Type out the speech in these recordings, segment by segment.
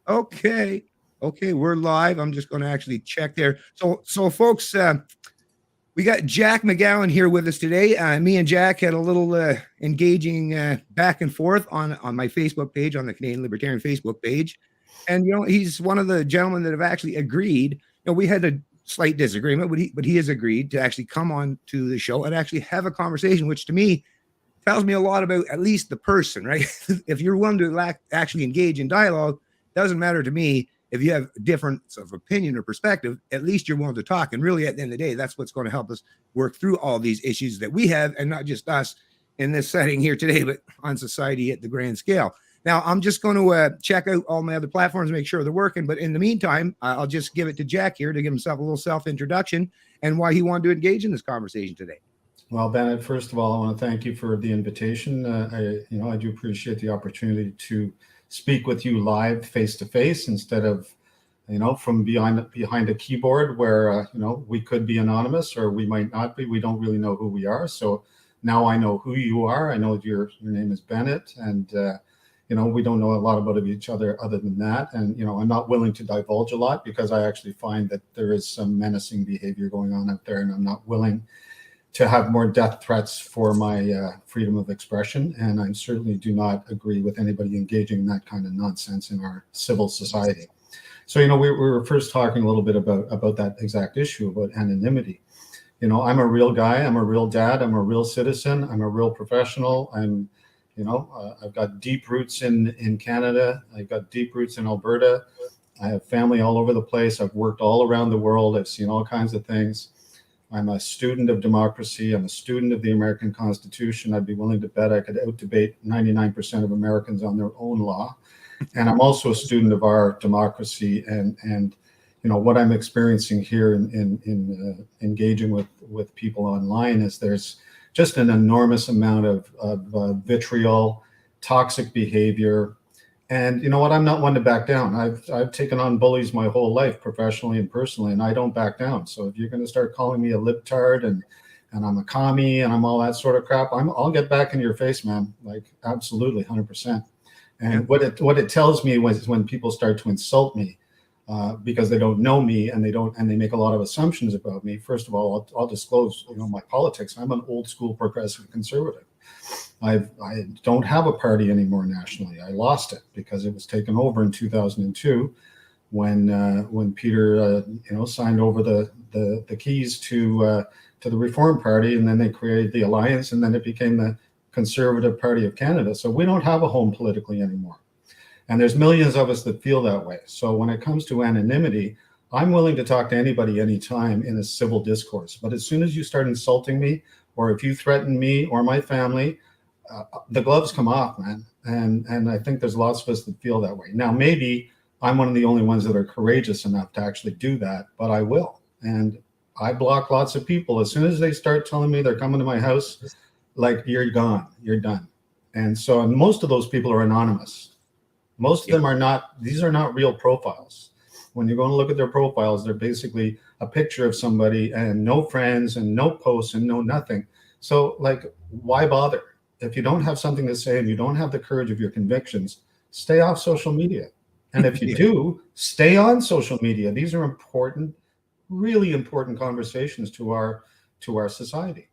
Okay. Okay, we're live. I'm just going to actually check there. So folks, we got Jack McGowan here with us today. Me and Jack had a little engaging back and forth on my Facebook page, on the Canadian Libertarian Facebook page, and he's one of the gentlemen that have actually agreed. We had a slight disagreement, but he has agreed to actually come on to the show and actually have a conversation, which to me tells me a lot about at least the person, right? If you're willing to actually engage in dialogue, doesn't matter to me if you have a difference of opinion or perspective, at least you're willing to talk. And really, at the end of the day, that's what's going to help us work through all these issues that we have, and not just us in this setting here today, but on society at the grand scale. Now, I'm just going to check out all my other platforms, make sure they're working. But in the meantime, I'll just give it to Jack here to give himself a little self-introduction and why he wanted to engage in this conversation today. Well, Bennett, first of all, I want to thank you for the invitation. I do appreciate the opportunity to speak with you live, face to face, instead of, from behind a keyboard where, we could be anonymous or we might not be. We don't really know who we are. So now I know who you are. I know your name is Bennett, and we don't know a lot about each other than that. And I'm not willing to divulge a lot because I actually find that there is some menacing behavior going on out there, and I'm not willing to have more death threats for my freedom of expression. And I certainly do not agree with anybody engaging in that kind of nonsense in our civil society. So, we were first talking a little bit about that exact issue about anonymity. I'm a real guy. I'm a real dad. I'm a real citizen. I'm a real professional. I've got deep roots in Canada. I've got deep roots in Alberta. I have family all over the place. I've worked all around the world. I've seen all kinds of things. I'm a student of democracy. I'm a student of the American Constitution. I'd be willing to bet I could out-debate 99% of Americans on their own law. And I'm also a student of our democracy. And what I'm experiencing here in engaging with people online is there's just an enormous amount of vitriol, toxic behavior. And you know what? I'm not one to back down. I've taken on bullies my whole life, professionally and personally, and I don't back down. So if you're going to start calling me a libtard and I'm a commie and I'm all that sort of crap, I'll get back in your face, man. Like absolutely, 100%. And what it tells me is when people start to insult me because they don't know me and they make a lot of assumptions about me. First of all, I'll disclose my politics. I'm an old school progressive conservative. I don't have a party anymore nationally. I lost it because it was taken over in 2002 when Peter signed over the keys to the Reform Party, and then they created the Alliance, and then it became the Conservative Party of Canada. So we don't have a home politically anymore. And there's millions of us that feel that way. So when it comes to anonymity, I'm willing to talk to anybody anytime in a civil discourse. But as soon as you start insulting me, or if you threaten me or my family, the gloves come off, man. And I think there's lots of us that feel that way. Now, maybe I'm one of the only ones that are courageous enough to actually do that, but I will. And I block lots of people. As soon as they start telling me they're coming to my house, like, you're gone, you're done. And so most of those people are anonymous. Most of them are not, these are not real profiles. When you're going to look at their profiles, they're basically a picture of somebody and no friends and no posts and no nothing. So like, why bother? If you don't have something to say and you don't have the courage of your convictions, stay off social media. And if you do, stay on social media. These are important, really important conversations to our society.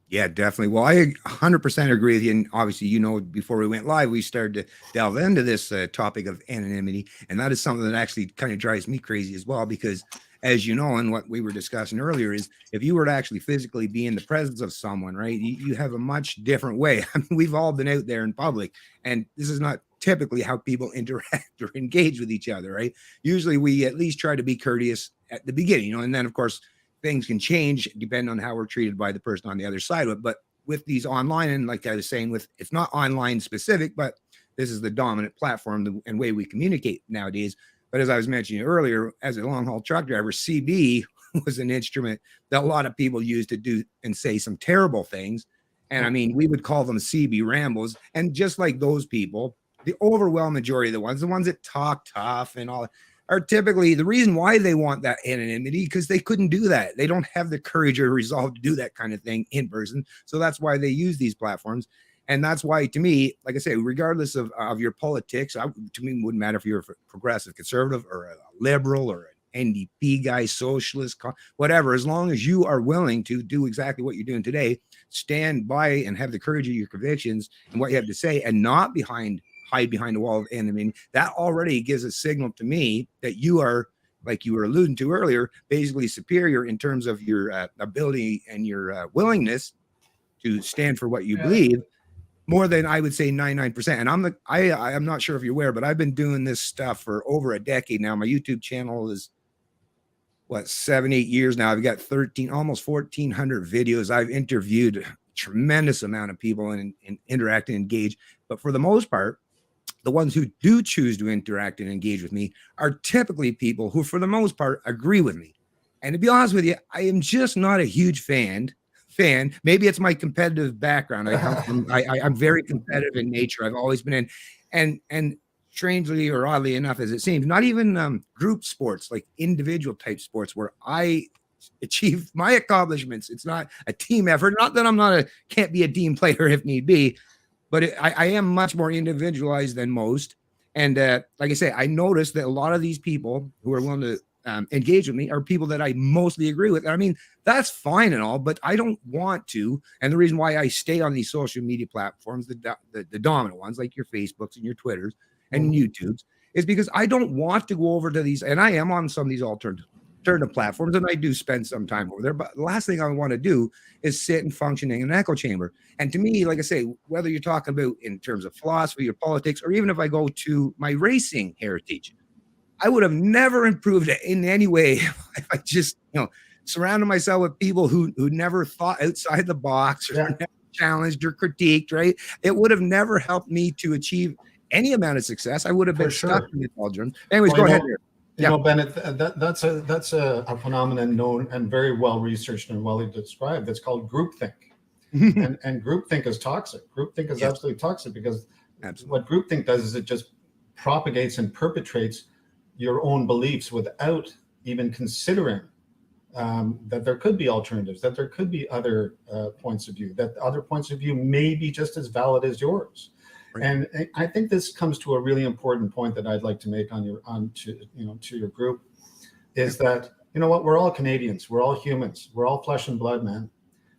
Yeah, definitely. Well, I 100% agree with you. And obviously, before we went live, we started to delve into this topic of anonymity. And that is something that actually kind of drives me crazy as well, because as you know, and what we were discussing earlier is if you were to actually physically be in the presence of someone, right, you have a much different way. I mean, we've all been out there in public, and this is not typically how people interact or engage with each other, right? Usually we at least try to be courteous at the beginning, and then of course things can change depending on how we're treated by the person on the other side of it. But with these online, and like I was saying, it's not online specific, but this is the dominant platform and way we communicate nowadays. But as I was mentioning earlier, as a long haul truck driver, CB was an instrument that a lot of people used to do and say some terrible things. And I mean, we would call them CB rambles. And just like those people, the overwhelming majority of the ones that talk tough and all, are typically the reason why they want that anonymity, because they couldn't do that. They don't have the courage or resolve to do that kind of thing in person. So that's why they use these platforms. And that's why, to me, like I say, regardless of your politics, to me, it wouldn't matter if you're a progressive conservative or a liberal or an NDP guy, socialist, whatever, as long as you are willing to do exactly what you're doing today, stand by and have the courage of your convictions and what you have to say, and not hide behind the wall of enemy, that already gives a signal to me that you are, like you were alluding to earlier, basically superior in terms of your ability and your willingness to stand for what you believe, more than, I would say, 99%. And I'm not sure if you're aware, but I've been doing this stuff for over a decade now. My YouTube channel is 7-8 years now. I've got almost 1,400 videos. I've interviewed a tremendous amount of people and interact and engage. But for the most part, the ones who do choose to interact and engage with me are typically people who, for the most part, agree with me. And to be honest with you, I am just not a huge fan. Maybe it's my competitive background. I'm very competitive in nature. I've always been in, and strangely or oddly enough, as it seems, not even group sports, like individual type sports where I achieve my accomplishments. It's not a team effort. Not that can't be a team player if need be, but I am much more individualized than most. And like I say, I noticed that a lot of these people who are willing to engage with me are people that I mostly agree with. I mean, that's fine and all, but I don't want to. And the reason why I stay on these social media platforms, the dominant ones like your Facebooks and your Twitters and YouTubes, is because I don't want to go over to these. And I am on some of these alternative platforms, and I do spend some time over there. But the last thing I want to do is sit and function in an echo chamber. And to me, like I say, whether you're talking about in terms of philosophy or politics, or even if I go to my racing heritage, I would have never improved it in any way if I just, surrounded myself with people who never thought outside the box or never challenged or critiqued, right? It would have never helped me to achieve any amount of success. I would have been stuck in the doldrums. Anyways, go ahead. Bennett, that's a phenomenon known and very well researched and well described. That's called groupthink. and groupthink is toxic. Groupthink is absolutely toxic because what groupthink does is it just propagates and perpetrates your own beliefs without even considering that there could be alternatives, that there could be other points of view, that other points of view may be just as valid as yours. Right. And I think this comes to a really important point that I'd like to make to your group, is that, we're all Canadians, we're all humans, we're all flesh and blood, man.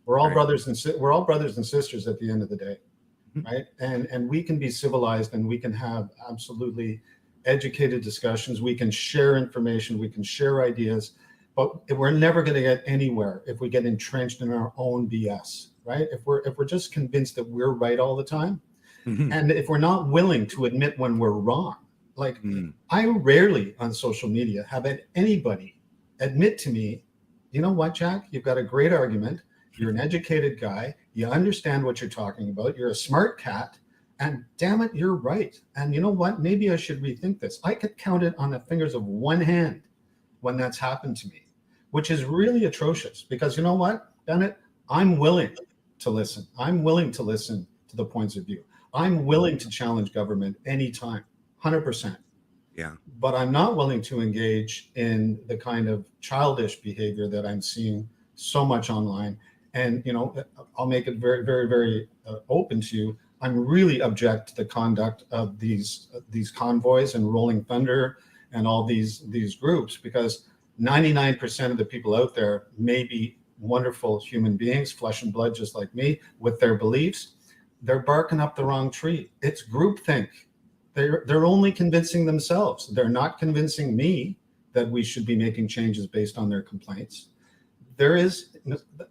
We're all brothers and sisters at the end of the day, right? And we can be civilized, and we can have absolutely educated discussions. We can share information, we can share ideas, but we're never going to get anywhere if we get entrenched in our own BS, right? If we're just convinced that we're right all the time, and if we're not willing to admit when we're wrong. Like I rarely on social media have had anybody admit to me, you know what, Jack, you've got a great argument. You're an educated guy. You understand what you're talking about. You're a smart cat. And damn it, you're right. And you know what? Maybe I should rethink this. I could count it on the fingers of one hand when that's happened to me, which is really atrocious because you know what, Bennett? I'm willing to listen. I'm willing to listen to the points of view. I'm willing to challenge government anytime, 100%. Yeah. But I'm not willing to engage in the kind of childish behavior that I'm seeing so much online. And, I'll make it very, very, very open to you. I'm really object to the conduct of these convoys and Rolling Thunder and all these groups, because 99% of the people out there may be wonderful human beings, flesh and blood, just like me, with their beliefs. They're barking up the wrong tree. It's groupthink. They're only convincing themselves. They're not convincing me that we should be making changes based on their complaints. There is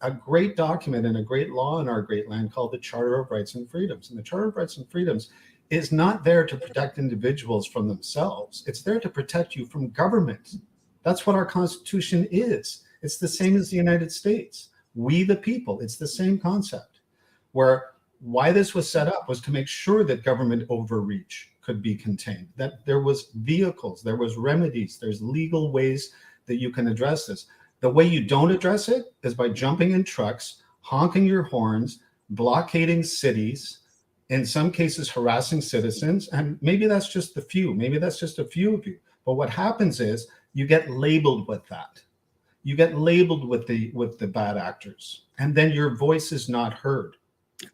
a great document and a great law in our great land called the Charter of Rights and Freedoms. And the Charter of Rights and Freedoms is not there to protect individuals from themselves. It's there to protect you from government. That's what our Constitution is. It's the same as the United States. We the people, it's the same concept. Why this was set up was to make sure that government overreach could be contained, that there was vehicles, there was remedies, there's legal ways that you can address this. The way you don't address it is by jumping in trucks, honking your horns, blockading cities, in some cases harassing citizens. And maybe that's just a few of you. But what happens is you get labeled with that. You get labeled with the bad actors, and then your voice is not heard.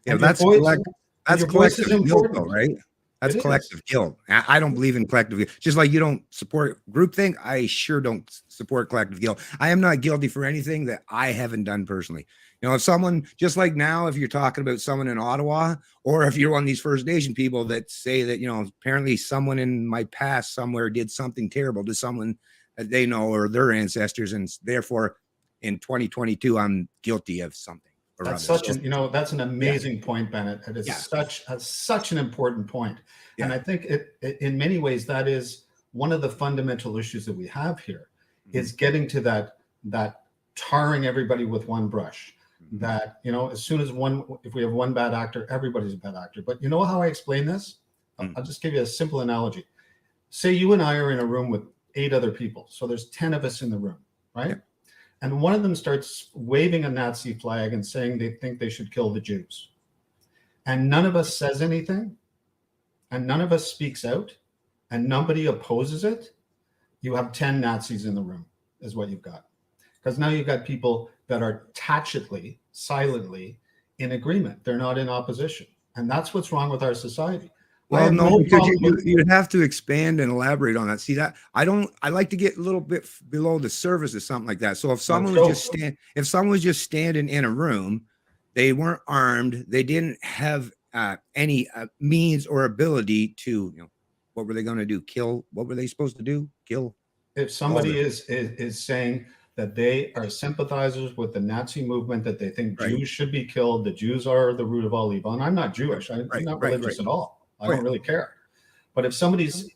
Yeah, that's correct. And That's your voice is collective guilt, though, important. right? That's It is. collective guilt. I don't believe in collective guilt. Just like you don't support groupthink, I sure don't support collective guilt. I am not guilty for anything that I haven't done personally. You know, if someone, just like now, if you're talking about someone in Ottawa, or if you're one of these First Nation people that say that, you know, apparently someone in my past somewhere did something terrible to someone that they know or their ancestors, and therefore in 2022, I'm guilty of something. That's Other. such an, that's an amazing point, Bennett. It is such an important point. And I think it in many ways, that is one of the fundamental issues that we have here, is getting to that tarring everybody with one brush. That, as soon as if we have one bad actor, everybody's a bad actor. But you know how I explain this? I'll just give you a simple analogy. Say you and I are in a room with 8 other people. So there's 10 of us in the room, right? Yeah. And one of them starts waving a Nazi flag and saying they think they should kill the Jews. And none of us says anything, and none of us speaks out, and nobody opposes it. You have 10 Nazis in the room, is what you've got. Because now you've got people that are tacitly, silently in agreement. They're not in opposition. And that's what's wrong with our society. Well, no, because you'd have to expand and elaborate on that. See that I like to get a little bit below the surface of something like that. So if someone was just standing in a room, they weren't armed, they didn't have any means or ability to, what were they going to do? Kill? What were they supposed to do? Kill? If somebody is saying that they are sympathizers with the Nazi movement, that they think Jews should be killed, the Jews are the root of all evil. And I'm not Jewish. I'm not religious at all. I don't really care. But if somebody's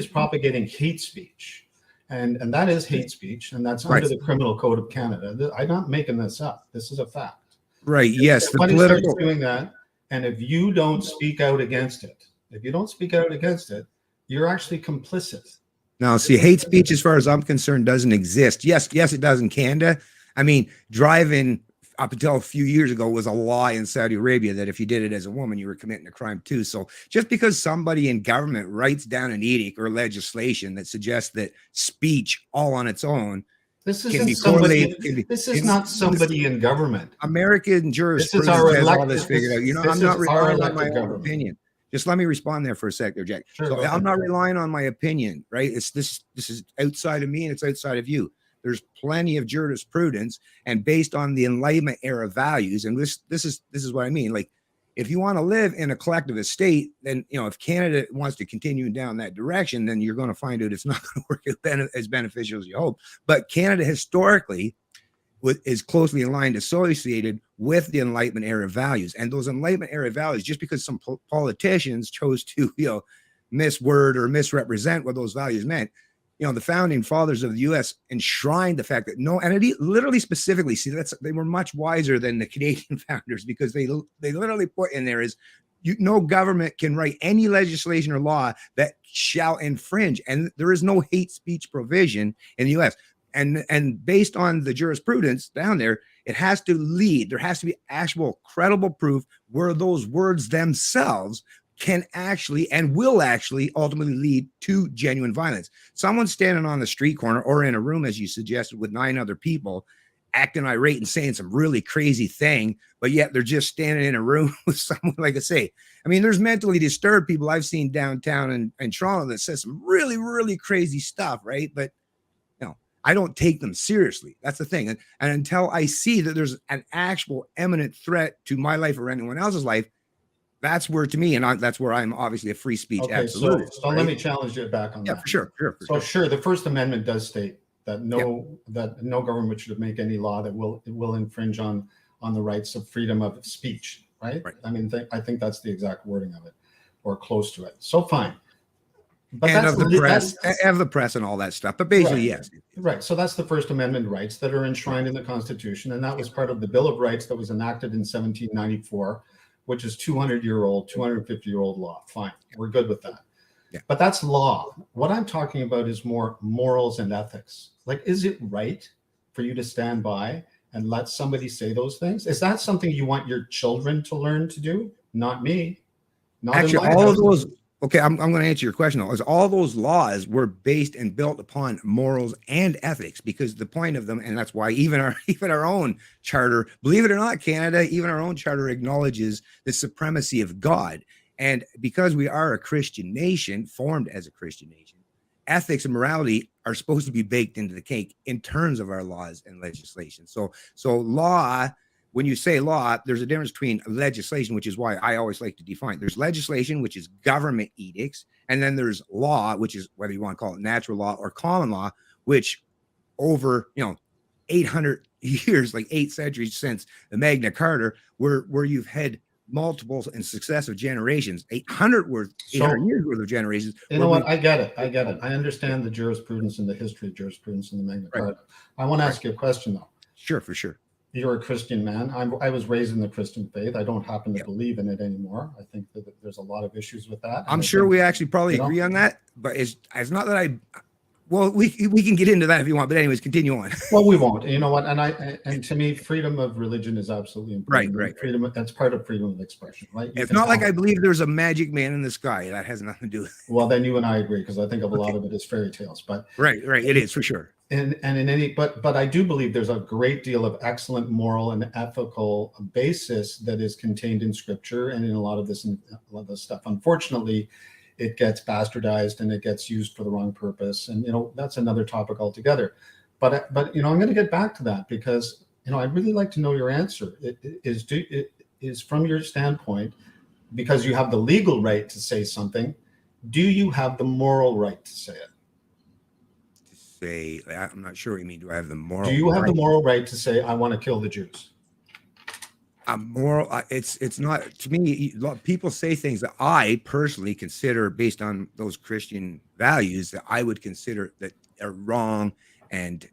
propagating hate speech, and that is hate speech, and that's under the Criminal Code of Canada. I'm not making this up. This is a fact. Right. Yes. If somebody starts doing that, and if you don't speak out against it, you're actually complicit. Now, see, hate speech, as far as I'm concerned, doesn't exist. Yes, it does in Canada. I mean, driving up until a few years ago was a law in Saudi Arabia that if you did it as a woman, you were committing a crime too. So just because somebody in government writes down an edict or legislation that suggests that speech all on its own, this is not somebody in government. American jurisprudence has all this figured out. I'm not relying on my own opinion. Just let me respond there for a sec there, Jack. Sure, so I'm not relying on my opinion, right? This is outside of me and it's outside of you. There's plenty of jurisprudence, and based on the Enlightenment era values, and this is what I mean. Like, if you want to live in a collectivist state, then if Canada wants to continue down that direction, then you're going to find out it's not going to work as beneficial as you hope. But Canada historically is closely aligned, associated with the Enlightenment era values, and those Enlightenment era values, just because some politicians chose to misword or misrepresent what those values meant. The founding fathers of the U.S. enshrined the fact that and it literally specifically, they were much wiser than the Canadian founders, because they literally put in there is, no government can write any legislation or law that shall infringe, and there is no hate speech provision in the U.S. And based on the jurisprudence down there, it has to lead. There has to be actual credible proof where those words themselves can actually and will actually ultimately lead to genuine violence. Someone standing on the street corner or in a room, as you suggested, with 9 other people, acting irate and saying some really crazy thing, but yet they're just standing in a room with someone, like I say. I mean, there's mentally disturbed people I've seen downtown in Toronto that says some really, really crazy stuff, right? But I don't take them seriously. That's the thing. And until I see that there's an actual imminent threat to my life or anyone else's life, that's where, to me, and that's where I'm obviously a free speech absolutist. So let me challenge you back on that. Yeah, for sure. Sure, the First Amendment does state that no government should make any law that will infringe on the rights of freedom of speech, right? I mean, I think that's the exact wording of it, or close to it. So fine. But and of the press and all that stuff. But basically, yes. Right. So that's the First Amendment rights that are enshrined in the Constitution. And that was part of the Bill of Rights that was enacted in 1794, which is 250-year-old law. Fine. We're good with that. Yeah. But that's law. What I'm talking about is more morals and ethics. Like, is it right for you to stand by and let somebody say those things? Is that something you want your children to learn to do? Not me. Not actually, Okay, I'm going to answer your question though. Is all those laws were based and built upon morals and ethics, because the point of them, and that's why even our even our own charter, believe it or not, Canada, even our own charter acknowledges the supremacy of God. And because we are a Christian nation, formed as a Christian nation, ethics and morality are supposed to be baked into the cake in terms of our laws and legislation. So law, when you say law, there's a difference between legislation, which is why I always like to define. There's legislation, which is government edicts, and then there's law, which is whether you want to call it natural law or common law, which over 800 years, like 8 centuries since the Magna Carta, where you've had multiple and successive generations, 800 years worth of generations. You know what? I get it. I understand the jurisprudence and the history of jurisprudence in the Magna Carta. Right. I want to ask you a question though. Sure, for sure. You're a Christian man. I was raised in the Christian faith. I don't happen to believe in it anymore. I think that there's a lot of issues with that. I'm sure we actually probably agree on that, but it's not that well, we can get into that if you want, but anyways, continue on. Well, we won't. You know what? And to me, freedom of religion is absolutely important. Right. Freedom, that's part of freedom of expression, right? It's not like I believe there's a magic man in the sky. That has nothing to do with it. Well, then you and I agree, because I think of a lot of it as fairy tales. But right, it is for sure. And in any, but I do believe there's a great deal of excellent moral and ethical basis that is contained in Scripture and in a lot of this stuff. Unfortunately, it gets bastardized and it gets used for the wrong purpose, and that's another topic altogether. But I'm going to get back to that, because I'd really like to know your answer. It is from your standpoint, because you have the legal right to say something. Do you have the moral right to say it? I'm not sure what you mean. Do I have the moral? Do you have the moral right to say, I want to kill the Jews? Moral. It's not, to me. People say things that I personally consider, based on those Christian values, that I would consider that are wrong and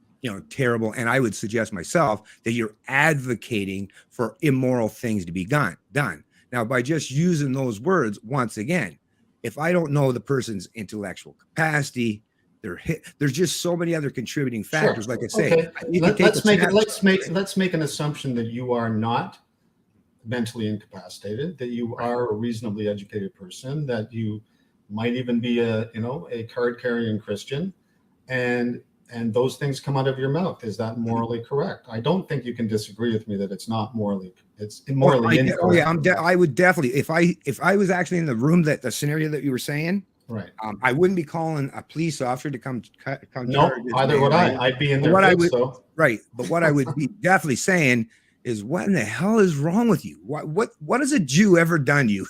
terrible. And I would suggest myself that you're advocating for immoral things to be done. Now, by just using those words, once again, if I don't know the person's intellectual capacity, there's just so many other contributing factors. Sure. Like I say, okay. Let's make an assumption that you are not mentally incapacitated, that you are a reasonably educated person, that you might even be a card carrying Christian, and those things come out of your mouth. Is that morally correct? I don't think you can disagree with me that it's not morally. It's immorally incorrect. Oh yeah, I would definitely, if I was actually in the room, that the scenario that you were saying. Right. I wouldn't be calling a police officer to come. No, either would I. I'd be in there. Right. But what I would be definitely saying is, what in the hell is wrong with you? What has a Jew ever done to you?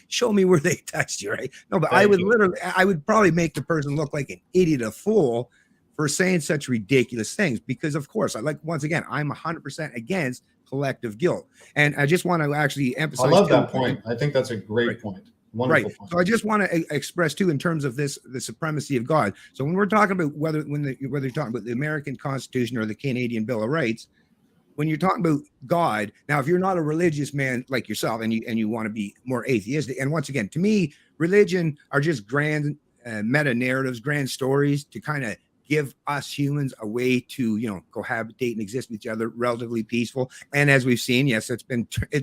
Show me where they touched you, right? No, but I would probably make the person look like an idiot, a fool, for saying such ridiculous things. Because of course, once again, I'm 100% against collective guilt. And I just want to actually emphasize. I love that point. I think that's a great point. Wonderful point. So I just want to express too, in terms of the supremacy of God. So when we're talking about whether you're talking about the American Constitution or the Canadian Bill of Rights, when you're talking about God, now if you're not a religious man like yourself and you want to be more atheistic, and once again, to me, religion are just grand meta narratives, grand stories to kind of give us humans a way to cohabitate and exist with each other relatively peaceful. And as we've seen, yes, it's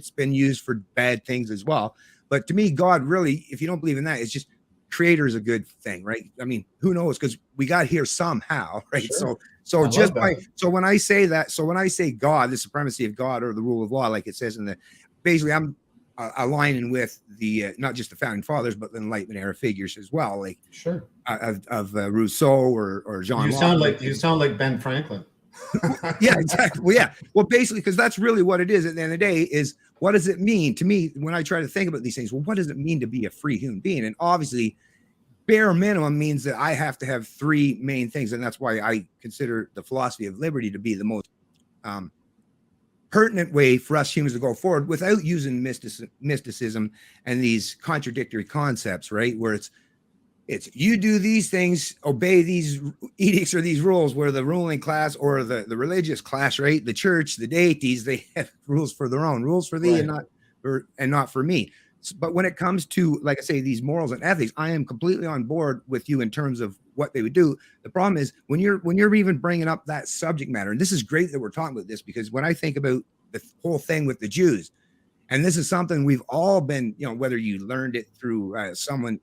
been used for bad things as well. But to me, God really, if you don't believe in that, it's just creator is a good thing, right? I mean, who knows? Because we got here somehow, right? Sure. So when I say that, when I say God, the supremacy of God or the rule of law, like it says basically I'm aligning with the not just the founding fathers, but the Enlightenment era figures as well, like of Rousseau or Jean. You sound like Ben Franklin. Yeah, exactly. Well, yeah. Well, basically, because that's really what it is at the end of the day, is what does it mean to me when I try to think about these things? Well, what does it mean to be a free human being? And obviously, bare minimum means that I have to have three main things. And that's why I consider the philosophy of liberty to be the most pertinent way for us humans to go forward without using mysticism and these contradictory concepts, right? Where it's you do these things, obey these edicts or these rules, where the ruling class or the religious class, right? The church, the deities, they have rules for their own, rules for thee and not for me. But when it comes to, like I say, these morals and ethics, I am completely on board with you in terms of what they would do. The problem is when you're even bringing up that subject matter, and this is great that we're talking about this, because when I think about the whole thing with the Jews, and this is something we've all been, whether you learned it through someone,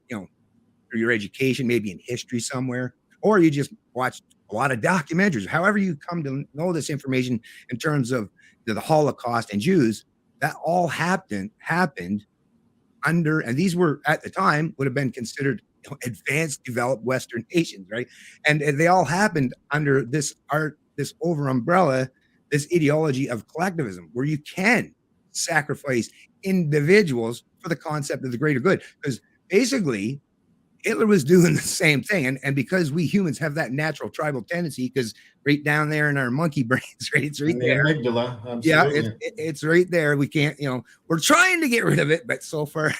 through your education, maybe in history somewhere, or you just watch a lot of documentaries. However, you come to know this information in terms of the Holocaust and Jews, that all happened under, and these were at the time would have been considered advanced developed Western nations, right? And they all happened under this over umbrella, this ideology of collectivism, where you can sacrifice individuals for the concept of the greater good. Because basically, Hitler was doing the same thing. And because we humans have that natural tribal tendency, because right down there in our monkey brains, right? It's right there. Amygdala, absolutely. Yeah, it's right there. We can't, we're trying to get rid of it, but so far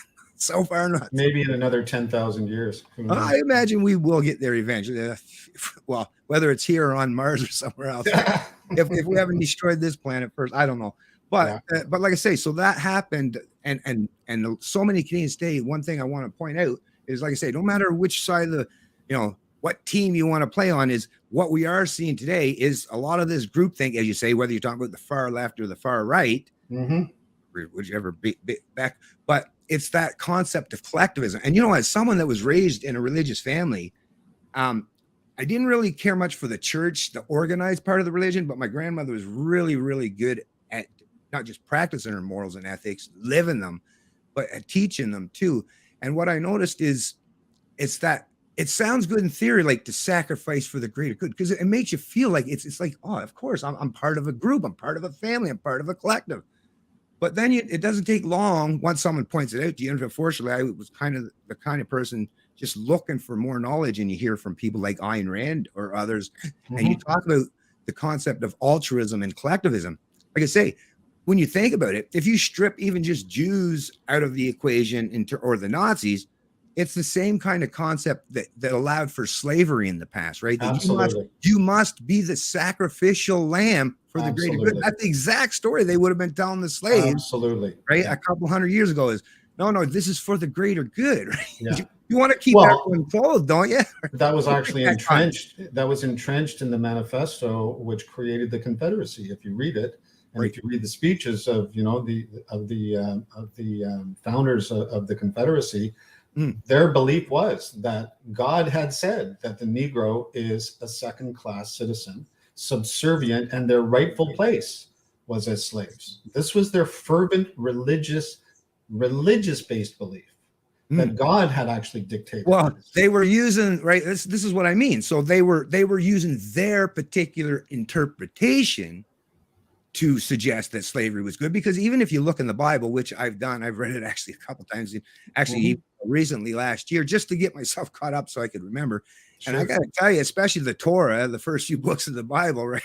not. Maybe in another 10,000 years. I imagine we will get there eventually. Well, whether it's here or on Mars or somewhere else. if we haven't destroyed this planet first, I don't know. But but like I say, so that happened, and so many Canadians today. One thing I want to point out is, like I say, no matter which side of the, what team you want to play on, is what we are seeing today is a lot of this groupthink, as you say, whether you're talking about the far left or the far right, whichever back, but it's that concept of collectivism. And as someone that was raised in a religious family, I didn't really care much for the church, the organized part of the religion, but my grandmother was really, really good at not just practicing her morals and ethics, living them, but at teaching them too. And what I noticed is it's that it sounds good in theory, like to sacrifice for the greater good, because it makes you feel like it's like, oh, of course, I'm part of a group, I'm part of a family, I'm part of a collective. But then it doesn't take long once someone points it out to you. And unfortunately, I was kind of the kind of person just looking for more knowledge, and you hear from people like Ayn Rand or others, and you talk about the concept of altruism and collectivism. Like I say, when you think about it, if you strip even just Jews out of the equation or the Nazis, it's the same kind of concept that allowed for slavery in the past, right? Absolutely. You must be the sacrificial lamb for the greater good. That's the exact story they would have been telling the slaves. Absolutely. Right? Yeah. A couple hundred years ago is, no, this is for the greater good. Right? Yeah. You want to keep everyone clothed, don't you? That was actually entrenched. That was entrenched in the manifesto, which created the Confederacy. If you read it, and if you read the speeches of the founders of the Confederacy, their belief was that God had said that the Negro is a second-class citizen, subservient, and their rightful place was as slaves. This was their fervent religious-based belief that God had actually dictated. Well, they were using, right? This is what I mean. So they were using their particular interpretation to suggest that slavery was good, because even if you look in the Bible, which I've done, I've read it actually a couple times, actually recently last year, just to get myself caught up so I could remember. Sure. And I got to tell you, especially the Torah, the first few books of the Bible, right?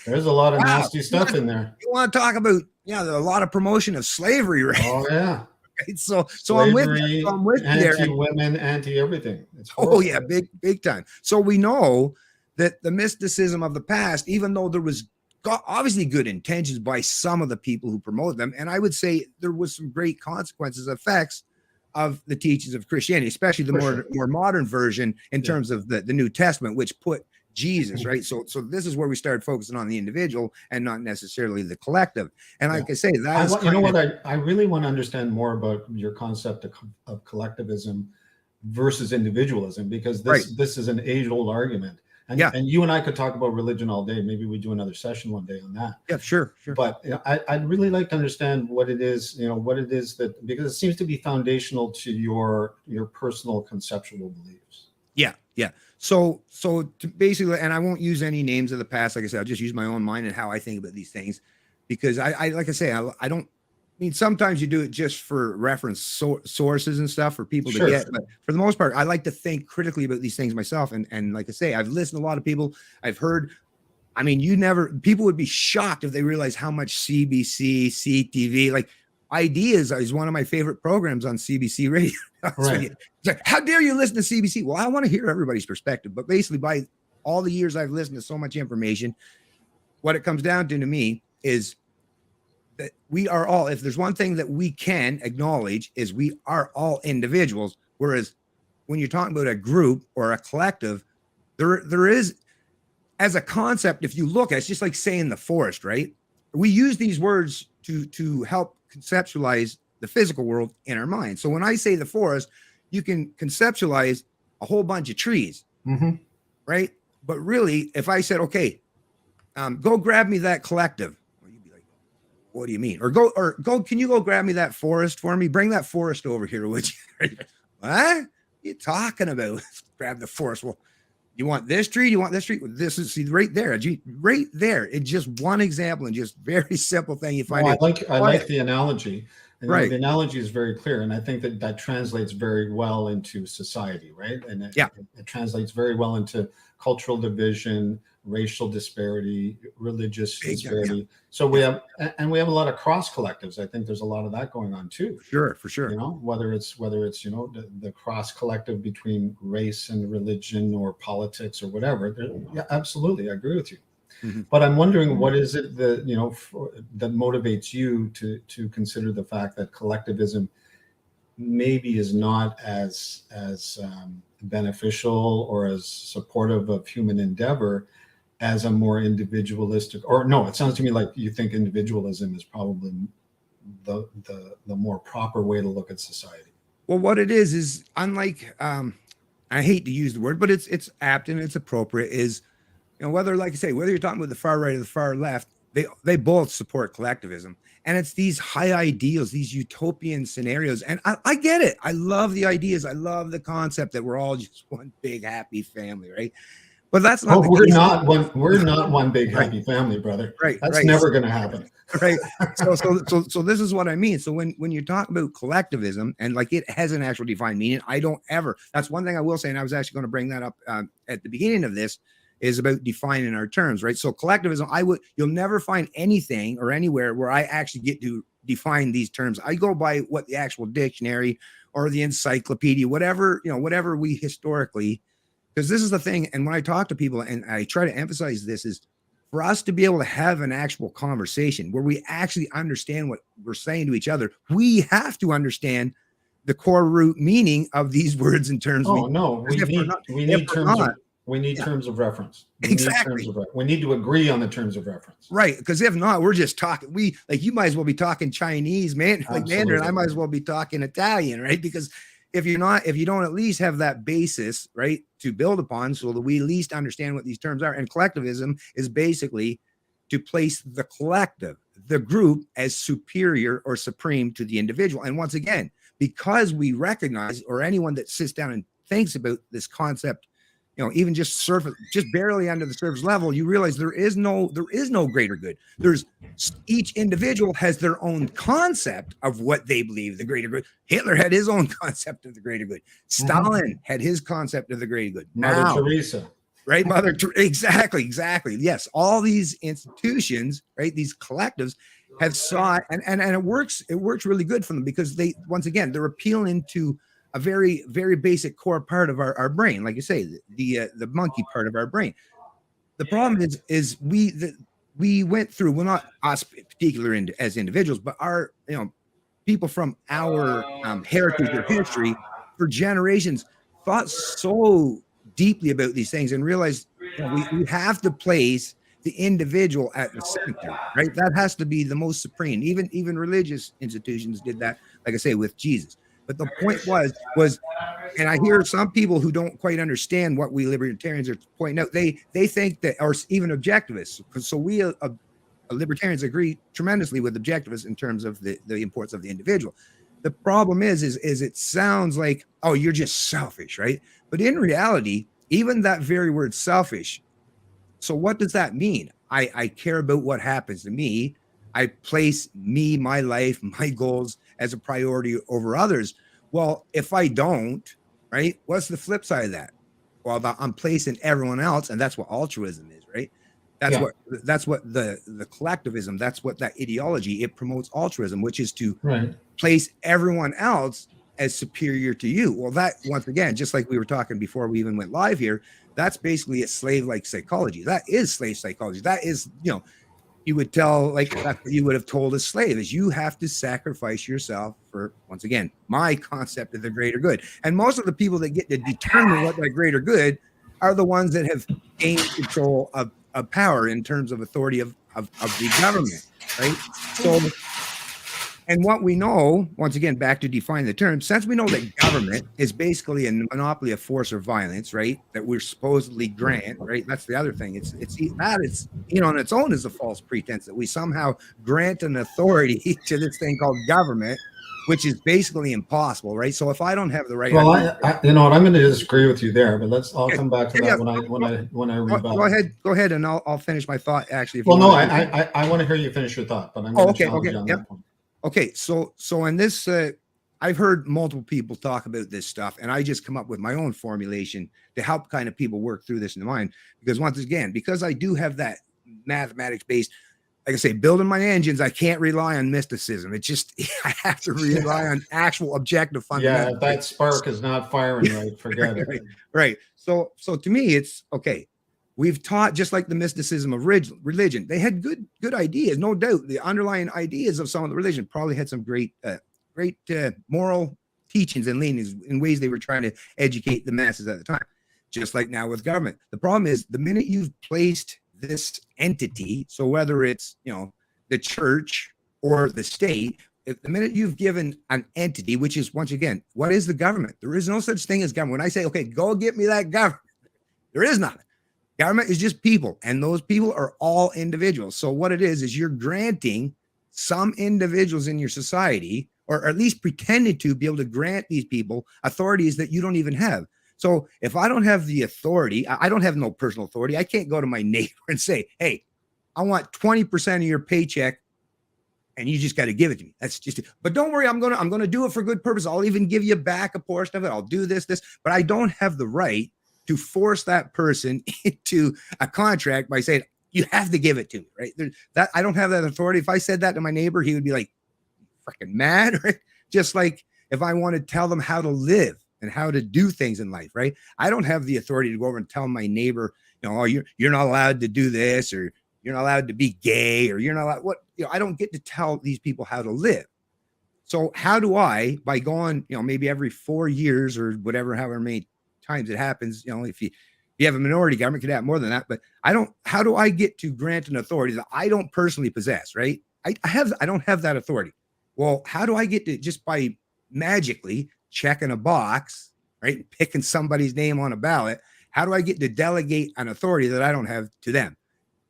There's a lot of nasty stuff in there. You want to talk about, a lot of promotion of slavery, right? Oh yeah. Right? So slavery, I'm with you. I'm with you there. Anti-women, anti-everything. Oh yeah, big time. So we know that the mysticism of the past, even though there was obviously good intentions by some of the people who promote them, and I would say there was some great consequences, effects of the teachings of Christianity, especially the more modern version in terms of the New Testament, which put Jesus, right? So this is where we started focusing on the individual and not necessarily the collective. And like I say, I really want to understand more about your concept of collectivism versus individualism, because this is an age-old argument. And you and I could talk about religion all day. Maybe we do another session one day on that. Yeah, sure. But I'd really like to understand what it is, that, because it seems to be foundational to your personal conceptual beliefs. Yeah. So to basically, and I won't use any names of the past. Like I said, I'll just use my own mind and how I think about these things, because I like I say, I don't. I mean, sometimes you do it just for reference sources and stuff for people to get, but for the most part, I like to think critically about these things myself. And like I say, I've listened to a lot of people. I've heard, I mean, people would be shocked if they realize how much CBC, CTV, like Ideas is one of my favorite programs on CBC radio. It's like, how dare you listen to CBC? Well, I want to hear everybody's perspective, but basically by all the years I've listened to so much information, what it comes down to me is that we are all, if there's one thing that we can acknowledge, is we are all individuals. Whereas when you're talking about a group or a collective, there is, as a concept, if you look at it, it's just like saying the forest, right? We use these words to help conceptualize the physical world in our mind. So when I say the forest, you can conceptualize a whole bunch of trees, right? But really, if I said, okay, go grab me that collective, well, you'd be like, what do you mean? Or go, can you go grab me that forest for me? Bring that forest over here, would you? What are you talking about? Grab the forest. Well, you want this tree? You want this tree? This is, see, right there. Right there. It's just one example and just very simple thing you find. I like the analogy. And, right. The analogy is very clear. And I think that translates very well into society, right? And it translates very well into cultural division, racial disparity, religious disparity. Yeah. So we have a lot of cross collectives. I think there's a lot of that going on too. For sure. You know, whether it's the cross collective between race and religion or politics or whatever. Yeah, absolutely, I agree with you. But I'm wondering, what is it that that motivates you to consider the fact that collectivism maybe is not as beneficial or as supportive of human endeavor as a more individualistic, or no, it sounds to me like you think individualism is probably the more proper way to look at society. Well, what it is unlike, I hate to use the word, but it's apt and it's appropriate, is, whether, like I say, whether you're talking about the far right or the far left, they both support collectivism. And it's these high ideals, these utopian scenarios. And I get it. I love the ideas. I love the concept that we're all just one big happy family, right? But that's not. We're not one big happy family, brother. Right. That's never going to happen. Right. So this is what I mean. So when you talk about collectivism, and like it has an actual defined meaning, that's one thing I will say, and I was actually going to bring that up at the beginning of this, is about defining our terms, right? So collectivism, you'll never find anything or anywhere where I actually get to define these terms. I go by what the actual dictionary or the encyclopedia, whatever we historically. Because this is the thing, and when I talk to people, and I try to emphasize this, is for us to be able to have an actual conversation where we actually understand what we're saying to each other, we have to understand the core root meaning of these words and terms. We need terms of reference. Exactly. We need to agree on the terms of reference. Right. Because if not, we're just talking. You might as well be talking Chinese, man, like Mandarin. I might as well be talking Italian, right? Because if you don't at least have that basis, right, to build upon, so that we at least understand what these terms are. And collectivism is basically to place the collective, the group, as superior or supreme to the individual. And once again, because we recognize, or anyone that sits down and thinks about this concept, even just barely under the surface level, you realize there is no greater good. Each individual has their own concept of what they believe the greater good. Hitler had his own concept of the greater good. Stalin had his concept of the greater good. Mother Teresa. Right, exactly. Yes, all these institutions, right, these collectives have sought, and it works really good for them, because they're appealing to a very, very basic core part of our brain, like you say, the monkey part of our brain. The problem is we went through, well, not us particular as individuals, but our people from our heritage or history for generations thought so deeply about these things and realized we have to place the individual at the center, right? That has to be the most supreme. Even religious institutions did that, like I say, with Jesus. But the point was, and I hear some people who don't quite understand what we libertarians are pointing out. They think that, or even objectivists, so we libertarians agree tremendously with objectivists in terms of the importance of the individual. The problem is it sounds like, oh, you're just selfish, right? But in reality, even that very word selfish. So what does that mean? I care about what happens to me. I place me, my life, my goals as a priority over others. Well, if I don't, right, what's the flip side of that? Well, I'm placing everyone else, and that's what altruism is, right? That's what the collectivism, that's what that ideology, it promotes altruism, which is to place everyone else as superior to you. Well, that, once again, just like we were talking before we even went live here, that's basically a slave-like psychology. That is slave psychology. That is, you would tell, like, that's what you would have told a slave, is you have to sacrifice yourself for, once again, my concept of the greater good. And most of the people that get to determine what that greater good are the ones that have gained control of power in terms of authority of the government, right? So And what we know, once again, back to define the term, since we know that government is basically a monopoly of force or violence, right? That we're supposedly grant, right? That's the other thing. That is, on its own is a false pretense that we somehow grant an authority to this thing called government, which is basically impossible, right? So if I don't have the right, Well, you know what, I'm going to disagree with you there, but I'll come back to that when I go rebut. go ahead, and I'll finish my thought. Actually, if Well, you no, want I want to hear you finish your thought, but I'm oh, going to okay, challenge okay, you on yep. that point. Okay, so in this, I've heard multiple people talk about this stuff, and I just come up with my own formulation to help kind of people work through this in the mind. Because once again, because I do have that mathematics based, like I say, building my engines, I can't rely on mysticism. It's just I have to rely on actual objective fundamentals. Yeah, if that spark is not firing right, forget it. Right. So to me, it's okay. We've taught, just like the mysticism of religion, they had good ideas, no doubt. The underlying ideas of some of the religion probably had some great moral teachings and leanings in ways they were trying to educate the masses at the time. Just like now with government, the problem is the minute you've placed this entity, so whether it's the church or the state, if the minute you've given an entity, which is, once again, what is the government? There is no such thing as government. When I say, okay, go get me that government, there is nothing. Government is just people, and those people are all individuals. So what it is you're granting some individuals in your society, or at least pretending to be able to grant these people authorities that you don't even have. So if I don't have the authority, I don't have no personal authority. I can't go to my neighbor and say, hey, I want 20% of your paycheck, and you just got to give it to me. That's just, but don't worry, I'm gonna do it for good purpose. I'll even give you back a portion of it. I'll do this, but I don't have the right to force that person into a contract by saying, you have to give it to me, right? That I don't have that authority. If I said that to my neighbor, he would be like, freaking mad, right? Just like if I want to tell them how to live and how to do things in life, right? I don't have the authority to go over and tell my neighbor, oh, you're not allowed to do this, or you're not allowed to be gay, or you're not allowed, I don't get to tell these people how to live. So how do I, by going, maybe every 4 years or whatever, however many times it happens, if you have a minority government, could have more than that, but how do I get to grant an authority that I don't personally possess, right? I don't have that authority. Well, how do I get to, just by magically checking a box, right, picking somebody's name on a ballot, how do I get to delegate an authority that I don't have to them?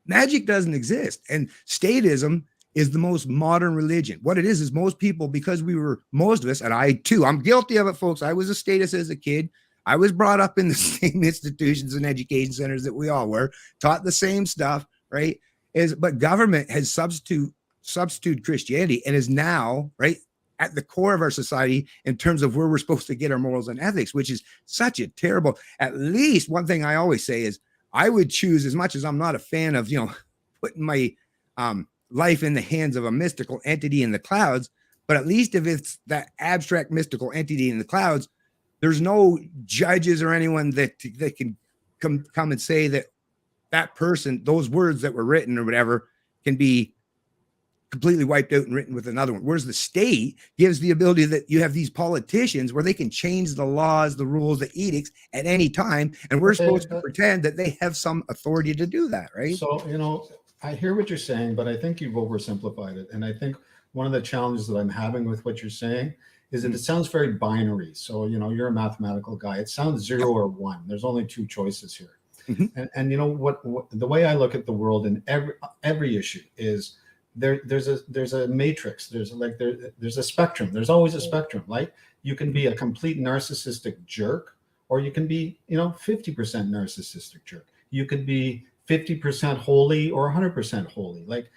Magic doesn't exist. And statism is the most modern religion. What it is most people, because most of us, and I too, I'm guilty of it, folks. I was a statist as a kid. I was brought up in the same institutions and education centers that we all were, taught the same stuff, right? But government has substituted Christianity and is now, right, at the core of our society in terms of where we're supposed to get our morals and ethics, which is such a terrible. At least one thing I always say is I would choose, as much as I'm not a fan of, putting my life in the hands of a mystical entity in the clouds, but at least if it's that abstract mystical entity in the clouds, there's no judges or anyone that can come and say that person, those words that were written or whatever, can be completely wiped out and written with another one. Whereas the state gives the ability that you have these politicians where they can change the laws, the rules, the edicts at any time. And we're supposed to pretend that they have some authority to do that, right? So, I hear what you're saying, but I think you've oversimplified it. And I think one of the challenges that I'm having with what you're saying is that it sounds very binary. So, you're a mathematical guy. It sounds 0 or 1. There's only 2 choices here. Mm-hmm. And what the way I look at the world in every issue is there's a matrix. There's a spectrum. There's always a spectrum. Like you can be a complete narcissistic jerk, or you can be, 50% narcissistic jerk. You could be 50% holy or 100% holy. Like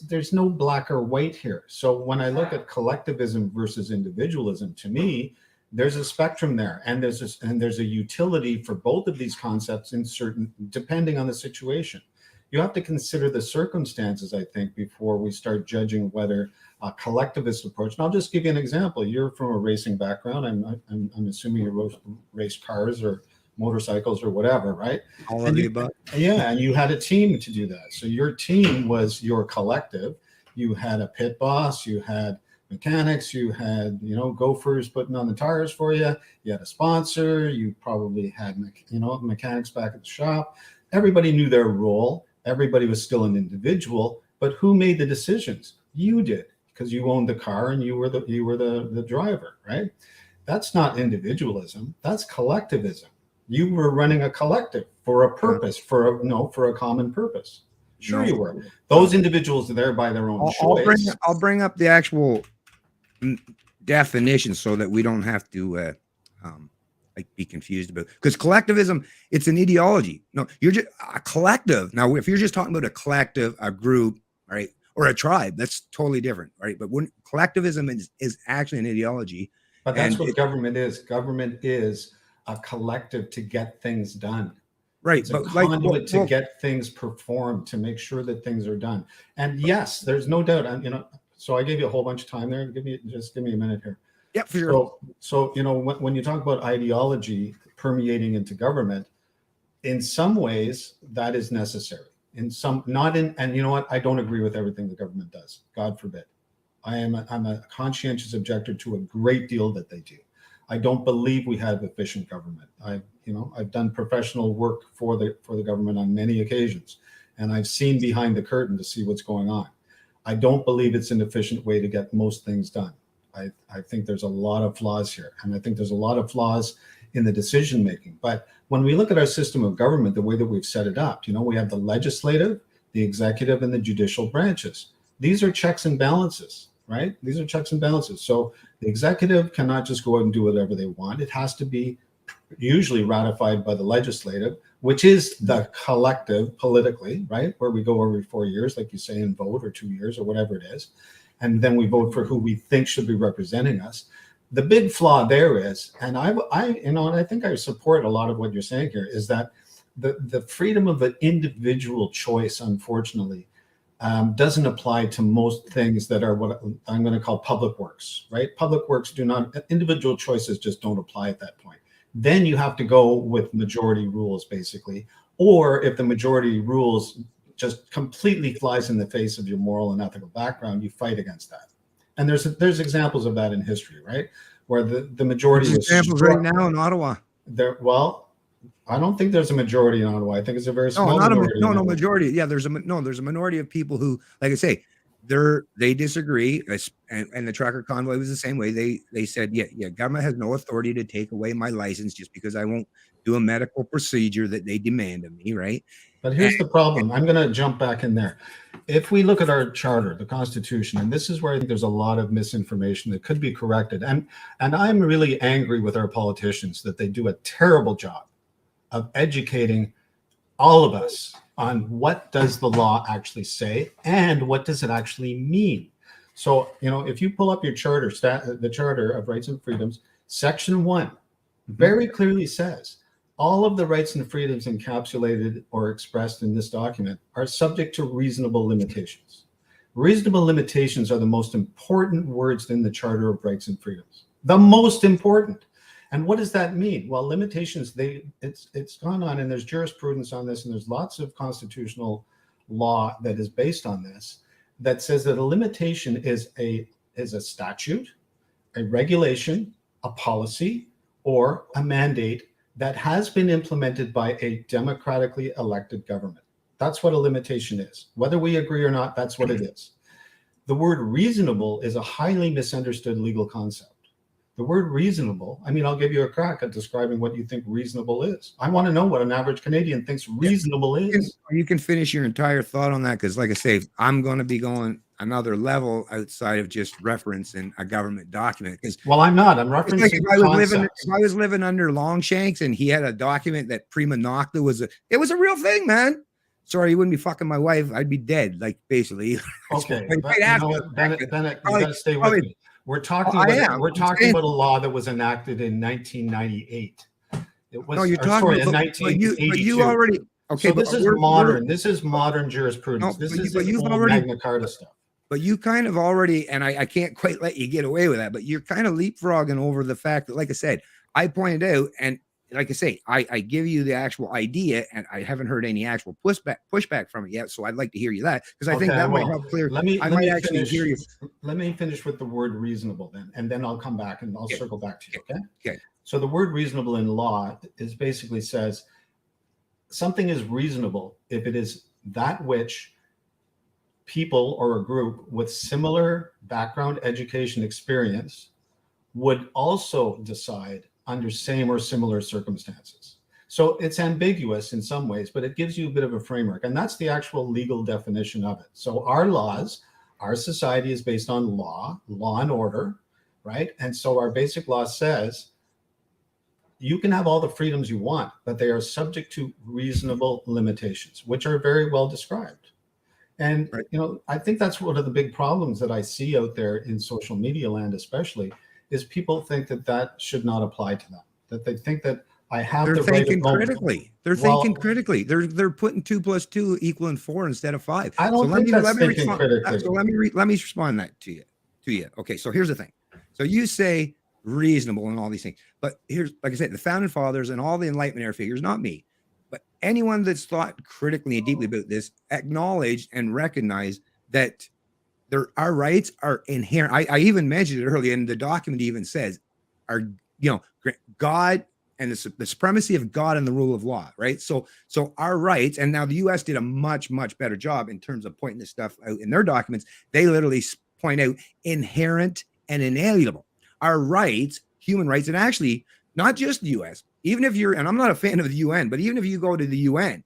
there's no black or white here. So when I look at collectivism versus individualism, to me, there's a spectrum there, and there's a utility for both of these concepts depending on the situation. You have to consider the circumstances, I think, before we start judging whether a collectivist approach. And I'll just give you an example. You're from a racing background. I'm assuming you race cars or motorcycles or whatever, right? All of the above. Yeah, and you had a team to do that. So your team was your collective. You had a pit boss. You had mechanics. You had gophers putting on the tires for you. You had a sponsor. You probably had mechanics back at the shop. Everybody knew their role. Everybody was still an individual, but who made the decisions? You did, because you owned the car and you were the driver, right? That's not individualism. That's collectivism. You were running a collective for a purpose, for a common purpose. Sure, No. you were. Those individuals are there by their own choice. I'll bring up the actual definition so that we don't have to like be confused about, because collectivism, it's an ideology. No, you're just a collective. Now, if you're just talking about a collective, a group, right, or a tribe, that's totally different, right? But when collectivism is actually an ideology, but that's what government is. Government is a collective to get things done. Right, it's a conduit to get things performed, to make sure that things are done. And yes, there's no doubt. And so I gave you a whole bunch of time there. Give me a minute here. Yeah, for sure. So when you talk about ideology permeating into government, in some ways that is necessary. In some, not in. And you know what? I don't agree with everything the government does. God forbid. I'm a conscientious objector to a great deal that they do. I don't believe we have efficient government. I've done professional work for the government on many occasions, and I've seen behind the curtain to see what's going on. I don't believe it's an efficient way to get most things done. I think there's a lot of flaws here, and I think there's a lot of flaws in the decision making. But when we look at our system of government, the way that we've set it up, we have the legislative, the executive, and the judicial branches. These are checks and balances, right? These are checks and balances. So the executive cannot just go out and do whatever they want. It has to be usually ratified by the legislative, which is the collective politically, right? Where we go every 4 years, like you say, and vote, or 2 years, or whatever it is. And then we vote for who we think should be representing us. The big flaw there is, and I think I support a lot of what you're saying here, is that the freedom of an individual choice, unfortunately, doesn't apply to most things that are what I'm going to call public works, right? Public works do not, individual choices just don't apply at that point. Then you have to go with majority rules, basically. Or if the majority rules just completely flies in the face of your moral and ethical background, you fight against that. And there's examples of that in history, right? Where the majority was examples right now in Ottawa. Well, I don't think there's a majority in Ottawa. I think it's a very small minority. No, majority. Yeah, there's a minority of people who, like I say, they disagree. And the trucker convoy was the same way. They said, yeah, government has no authority to take away my license just because I won't do a medical procedure that they demand of me, right? But here's the problem. I'm going to jump back in there. If we look at our charter, the Constitution, and this is where I think there's a lot of misinformation that could be corrected. And I'm really angry with our politicians that they do a terrible job of educating all of us on what does the law actually say and what does it actually mean. So, if you pull up your charter, the Charter of Rights and Freedoms, Section 1 very clearly says all of the rights and freedoms encapsulated or expressed in this document are subject to reasonable limitations. Reasonable limitations are the most important words in the Charter of Rights and Freedoms. The most important. And what does that mean? Well, limitations, it's gone on, and there's jurisprudence on this, and there's lots of constitutional law that is based on this, that says that a limitation is a statute, a regulation, a policy, or a mandate that has been implemented by a democratically elected government. That's what a limitation is. Whether we agree or not, that's what it is. The word reasonable is a highly misunderstood legal concept. The word reasonable, I'll give you a crack at describing what you think reasonable is. I want to know what an average Canadian thinks reasonable is. You can finish your entire thought on that, because like I say, I'm going to be going another level outside of just referencing a government document. Well, I'm not. I'm referencing if I was living under Longshanks and he had a document that prima nocta was a real thing, man. Sorry, you wouldn't be fucking my wife. I'd be dead, like, basically. Okay, you gotta stay with me. We're talking about a law that was enacted in 1998. It was, in 1982. But you already, okay. So this is modern. This is modern jurisprudence. This is Magna Carta stuff. But you kind of already, and I can't quite let you get away with that, but you're kind of leapfrogging over the fact that, like I said, I pointed out, and like I say, I give you the actual idea, and I haven't heard any actual pushback from it yet. So I'd like to hear you that, because I think that might help clear. Let me finish with the word reasonable then, and then I'll come back and I'll circle back to you. Okay. So the word reasonable in law is basically says something is reasonable if it is that which people or a group with similar background, education, experience would also decide under same or similar circumstances. So it's ambiguous in some ways, but it gives you a bit of a framework. And that's the actual legal definition of it. So our laws, our society is based on law and order, right? And so our basic law says you can have all the freedoms you want, but they are subject to reasonable limitations, which are very well described. And, Right. I think that's one of the big problems that I see out there in social media land, especially, is people think that that should not apply to them, that they think that I have They're the right thinking of home. critically. They're Well, thinking critically. They're putting 2 + 2 equaling 4 instead of 5. I So don't think that's let me thinking respond. critically. So let me respond that to you. Okay. So here's the thing. So you say reasonable and all these things, but here's, like I said, the founding fathers and all the Enlightenment era figures, not me, but anyone that's thought critically and deeply about this, acknowledge and recognize that our rights are inherent. I even mentioned it earlier, and the document even says, God and the supremacy of God and the rule of law, right? So our rights, and now the U.S. did a much better job in terms of pointing this stuff out in their documents. They literally point out inherent and inalienable. Our rights, human rights, and actually not just the U.S. Even if and I'm not a fan of the UN, but even if you go to the UN,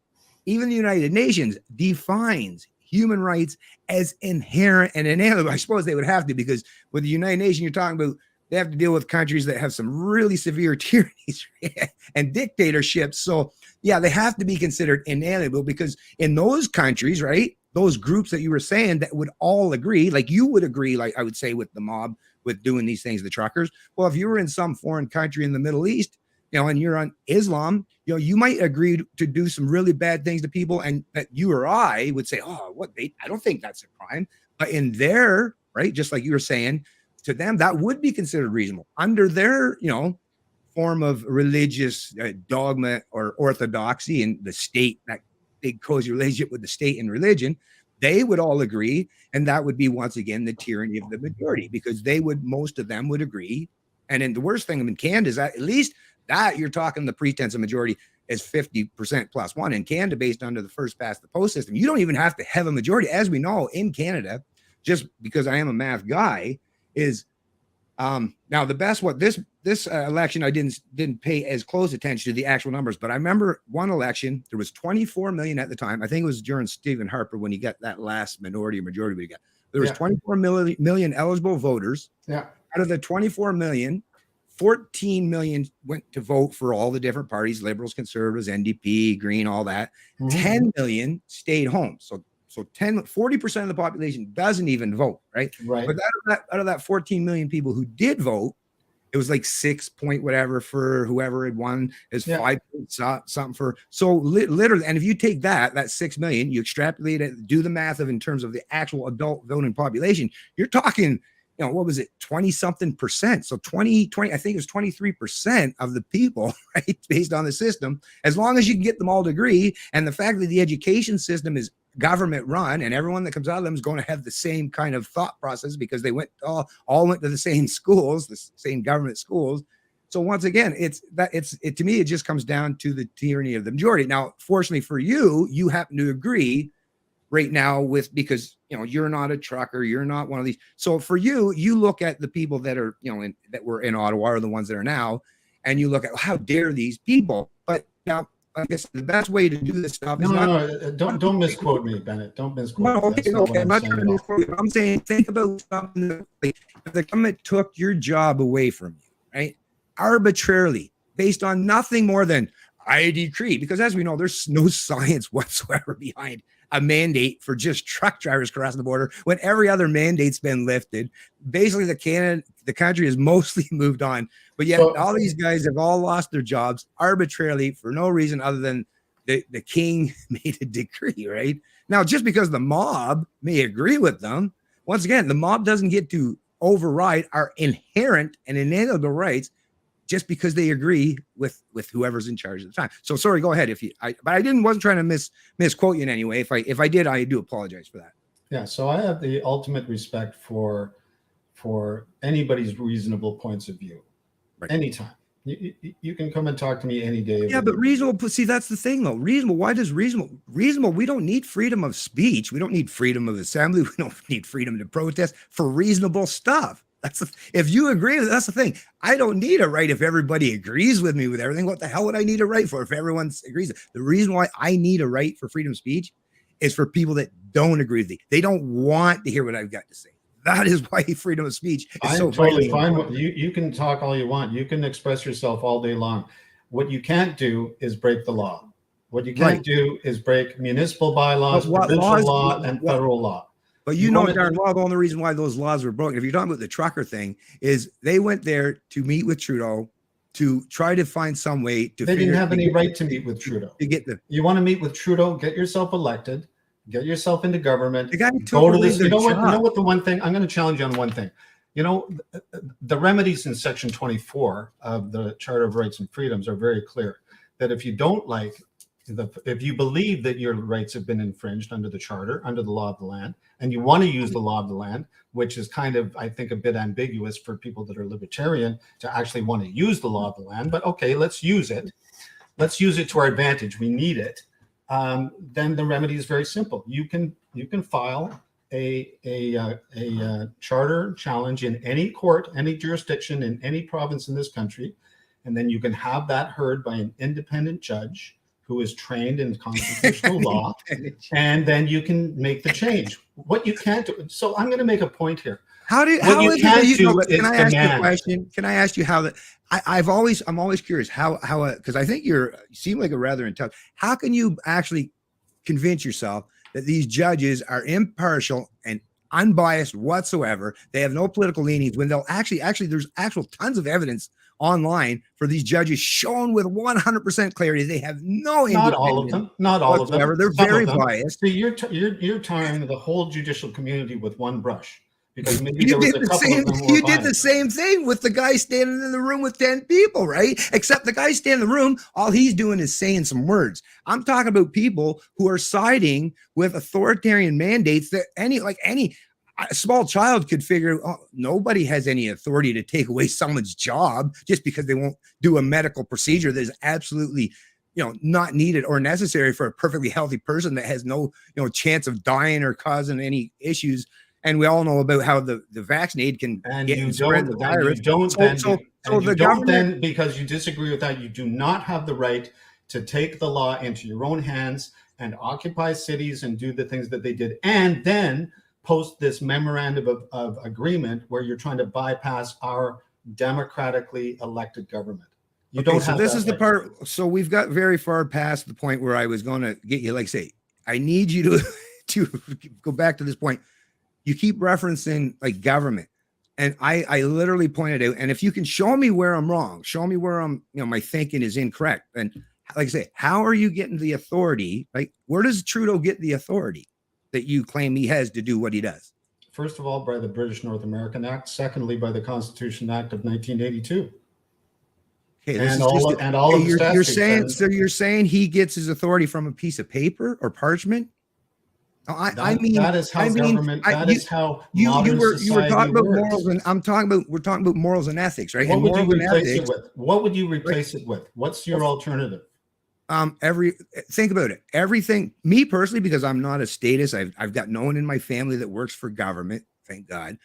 even the United Nations defines human rights as inherent and inalienable. I suppose they would have to, because with the United Nations, you're talking about, they have to deal with countries that have some really severe tyrannies and dictatorships. So yeah, they have to be considered inalienable, because in those countries, right, those groups that you were saying that would all agree, like you would agree, like I would say with the mob, with doing these things, the truckers. Well, if you were in some foreign country in the Middle East, and you're on Islam, you might agree to do some really bad things to people, and that you or I would say, oh, I don't think that's a crime. But in their, right, just like you were saying, to them, that would be considered reasonable under their, form of religious dogma or orthodoxy, and the state, that big cozy relationship with the state and religion. They would all agree, and that would be, once again, the tyranny of the majority, because most of them would agree. And then the worst thing in Canada is that, at least that you're talking, the pretense of majority is 50% plus one. In Canada, based under the first past the post system, you don't even have to have a majority, as we know in Canada. Just because I am a math guy, is now the best. What this election, I didn't pay as close attention to the actual numbers, but I remember one election, there was 24 million at the time. I think it was during Stephen Harper when he got that last minority or majority we got. There was 24 million eligible voters. Yeah. Out of the 24 million, 14 million went to vote for all the different parties, liberals, conservatives, NDP, Green, all that. 10 million stayed home. So 40% of the population doesn't even vote, right? Right. But out of that 14 million people who did vote, it was like 6 point whatever for whoever had won, is 5 something for. So literally, and if you take that 6 million, you extrapolate it, do the math of in terms of the actual adult voting population, you're talking, what was it, 20 something percent. So 20, I think it was 23% of the people, right, based on the system, as long as you can get them all to agree. And the fact that the education system is government run, and everyone that comes out of them is going to have the same kind of thought process, because they all went to the same schools, the same government schools. So once again, to me, it just comes down to the tyranny of the majority. Now, fortunately for you, you happen to agree right now because you're not a trucker, you're not one of these. So for you, you look at the people that are that were in Ottawa, or the ones that are now, and you look at, how dare these people. But now, I guess the best way to do this stuff is don't misquote me, Bennett. Don't misquote me. Okay, I'm not trying to misquote you. I'm saying, think about something like, if the government took your job away from you, right, arbitrarily, based on nothing more than I decree, because as we know, there's no science whatsoever behind a mandate for just truck drivers crossing the border, when every other mandate's been lifted. Basically, the country has mostly moved on, but yet all these guys have all lost their jobs arbitrarily for no reason other than the king made a decree, right? Now, just because the mob may agree with them, once again, the mob doesn't get to override our inherent and inalienable rights just because they agree with whoever's in charge at the time. So sorry, go ahead but I wasn't trying to misquote you in any way. If I did, I do apologize for that. Yeah. So I have the ultimate respect for anybody's reasonable points of view, right, anytime. You can come and talk to me any day. Yeah, but reasonable. See, that's the thing, though. Reasonable. Why does reasonable? We don't need freedom of speech. We don't need freedom of assembly. We don't need freedom to protest for reasonable stuff. If you agree with that's the thing. I don't need a right if everybody agrees with me with everything. What the hell would I need a right for if everyone agrees? The reason why I need a right for freedom of speech is for people that don't agree with me. They don't want to hear what I've got to say. That is why freedom of speech is I'm so totally fine. You can talk all you want. You can express yourself all day long. What you can't do is break the law. What you can't do is break municipal bylaws, provincial law, and federal law. But you know darn well the only reason why those laws were broken, if you're talking about the trucker thing, is they went there to meet with Trudeau to try to find some way to. They didn't have any right to meet with Trudeau. You want to meet with Trudeau? Get yourself elected. Get yourself into government. Go to this. You know what? The one thing I'm going to challenge you on one thing. You know, the remedies in Section 24 of the Charter of Rights and Freedoms are very clear. That if you don't like, if you believe that your rights have been infringed under the Charter, under the law of the land, and you want to use the law of the land, which is kind of, I think, a bit ambiguous for people that are libertarian to actually want to use the law of the land. But okay, let's use it. Let's use it to our advantage. We need it. Then the remedy is very simple. You can file a charter challenge in any court, any jurisdiction, in any province in this country, and then you can have that heard by an independent judge who is trained in constitutional law, and then you can make the change. What you can't do. So I'm going to make a point here. Can I ask you a question? Can I ask you how that? I'm always curious how because I think you seem like a rather intelligent. How can you actually convince yourself that these judges are impartial and unbiased whatsoever? They have no political leanings when they'll actually there's actual tons of evidence online for these judges shown with 100% clarity they have no independence. Not all of them. They're very biased. See, you're tying the whole judicial community with one brush. Because maybe you did the same thing with the guy standing in the room with 10 people, right? Except the guy standing in the room, all he's doing is saying some words. I'm talking about people who are siding with authoritarian mandates that any small child could figure, nobody has any authority to take away someone's job just because they won't do a medical procedure that is absolutely not needed or necessary for a perfectly healthy person that has no chance of dying or causing any issues. And we all know about how the vaccinated can spread the virus. Because you disagree with that, you do not have the right to take the law into your own hands and occupy cities and do the things that they did, and then post this memorandum of agreement where you're trying to bypass our democratically elected government. This is the part. So we've got very far past the point where I was going to get you. I need you to go back to this point. You keep referencing government, and I literally pointed out. And if you can show me where I'm wrong, show me where my thinking is incorrect. And like I say, how are you getting the authority? Where does Trudeau get the authority that you claim he has to do what he does? First of all, by the British North American Act. Secondly, by the Constitution Act of 1982. Okay, you're saying he gets his authority from a piece of paper or parchment? That is how government. Is how you were talking about morals, and we're talking about morals and ethics, right? What would you replace it with? What would you replace it with? What's your alternative? Think about it. Everything. Me personally, because I'm not a statist, I've got no one in my family that works for government. Thank God.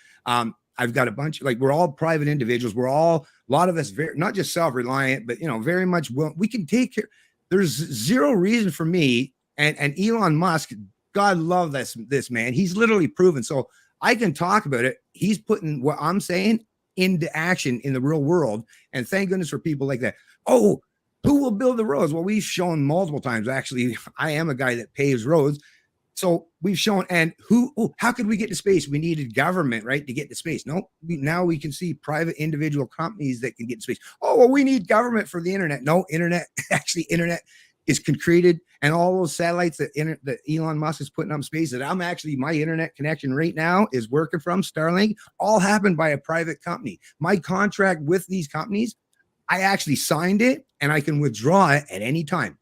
I've got a bunch. We're all private individuals. We're all a lot of us not just self-reliant, but very much we can take care. There's zero reason for me and Elon Musk. God love this man. He's literally proven. So I can talk about it. He's putting what I'm saying into action in the real world. And thank goodness for people like that. Oh, who will build the roads? Well, we've shown multiple times. Actually, I am a guy that paves roads. So we've shown, and how could we get to space? We needed government, right, to get to space. No, now we can see private individual companies that can get to space. Oh, well, we need government for the internet. No, internet is created, and all those satellites that Elon Musk is putting up in space that my internet connection right now is working from Starlink, all happened by a private company. My contract with these companies, I actually signed it, and I can withdraw it at any time.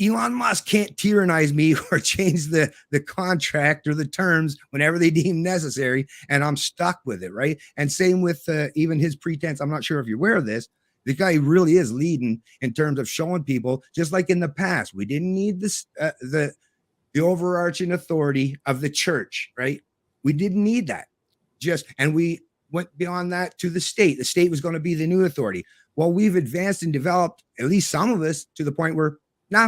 Elon Musk can't tyrannize me or change the contract or the terms whenever they deem necessary, and I'm stuck with it, right? And same with even his pretense. I'm not sure if you're aware of this. The guy really is leading in terms of showing people, just like in the past, we didn't need this, the overarching authority of the church, right? We didn't need that. And we went beyond that to the state. The state was going to be the new authority. Well, we've advanced and developed, at least some of us, to the point where,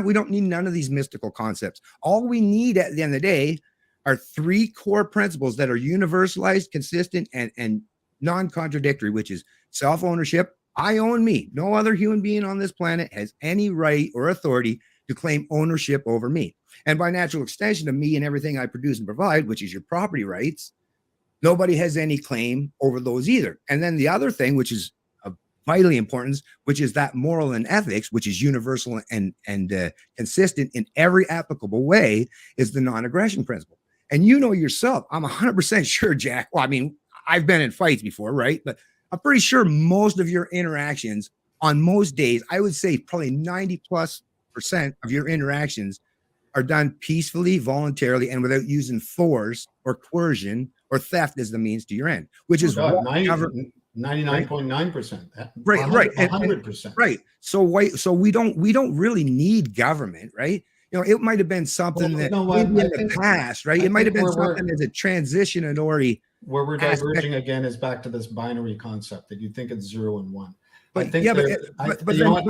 we don't need none of these mystical concepts. All we need at the end of the day are 3 core principles that are universalized, consistent, and non-contradictory, which is self-ownership. I own me. No other human being on this planet has any right or authority to claim ownership over me. And by natural extension of me and everything I produce and provide, which is your property rights, nobody has any claim over those either. And then the other thing, which is vitally important, which is that moral and ethics, which is universal and consistent in every applicable way, is the non-aggression principle. And you know yourself, I'm 100% sure, Jack. Well, I mean, I've been in fights before, right? But I'm pretty sure most of your interactions on most days, I would say probably 90+% of your interactions are done peacefully, voluntarily, and without using force or coercion or theft as the means to your end, which is 99.9%. Right. 100%. Right. So we don't really need government, right? You know, it might have been something in the past, right? It might have been something as a transition and already. Where we're diverging again is back to this binary concept that you think it's 0 and 1. But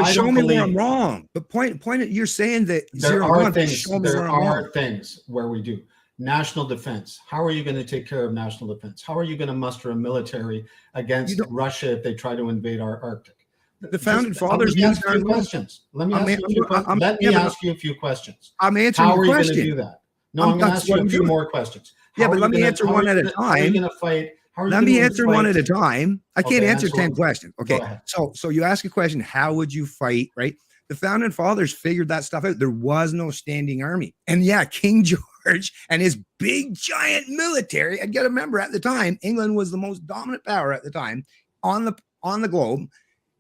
show me where I'm wrong. But you're saying that there are things where we do. National defense. How are you going to take care of national defense? How are you going to muster a military against Russia if they try to invade our Arctic? The founding fathers. Let me ask you questions. Let me ask you a few questions. I'm answering your question. How are you going to do that? No, I'm going to ask you a few more questions. Yeah, but let me answer one at a time. How are you going to fight? Let me answer one at a time. I can't answer 10 questions. Okay. So you ask a question, how would you fight, right? The founding fathers figured that stuff out. There was no standing army. And King George and his big giant military, and got to remember at the time, England was the most dominant power at the time on the globe.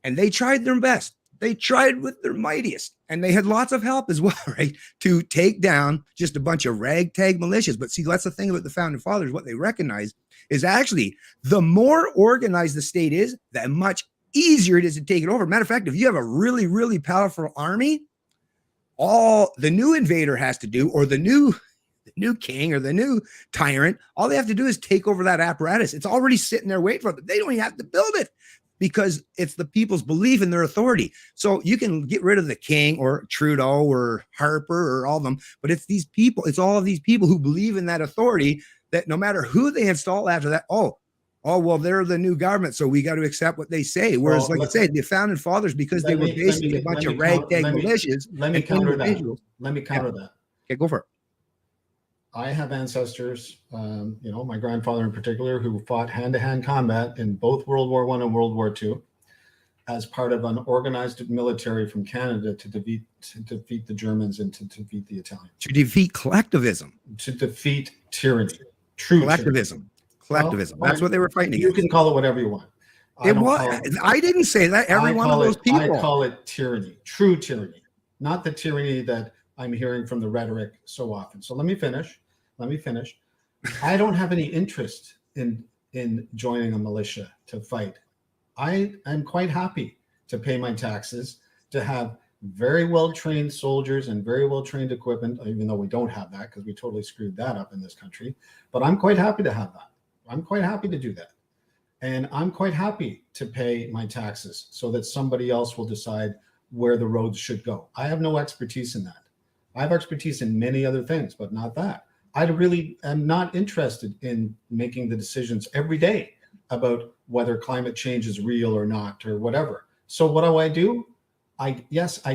And they tried their best. They tried with their mightiest, and they had lots of help as well, right? To take down just a bunch of ragtag militias. But see, that's the thing about the founding fathers. What they recognized is actually the more organized the state is, the much easier it is to take it over. Matter of fact, if you have a really, really powerful army, all the new invader has to do, or the new king or the new tyrant, all they have to do is take over that apparatus. It's already sitting there waiting for them. They don't even have to build it, because it's the people's belief in their authority. So you can get rid of the king or Trudeau or Harper or all of them, but it's these people, it's all of these people who believe in that authority, that no matter who they install after that, well, they're the new government, so we got to accept what they say. Whereas, like I say, the founding fathers, because they were basically a bunch of ragtag militias. Let me counter that. Okay, go for it. I have ancestors, my grandfather in particular, who fought hand-to-hand combat in both World War I and World War II as part of an organized military from Canada to defeat the Germans and to defeat the Italians. To defeat collectivism. To defeat tyranny. True collectivism. Tyranny. Collectivism. Well, that's what they were fighting against. You can call it whatever you want. I didn't say that. Every one of those people. I call it tyranny. True tyranny. Not the tyranny that I'm hearing from the rhetoric so often. So let me finish. I don't have any interest in joining a militia to fight. I am quite happy to pay my taxes, to have very well-trained soldiers and very well-trained equipment, even though we don't have that because we totally screwed that up in this country. But I'm quite happy to have that. I'm quite happy to do that. And I'm quite happy to pay my taxes so that somebody else will decide where the roads should go. I have no expertise in that. I have expertise in many other things, but not that. I really am not interested in making the decisions every day about whether climate change is real or not or whatever. So what do? I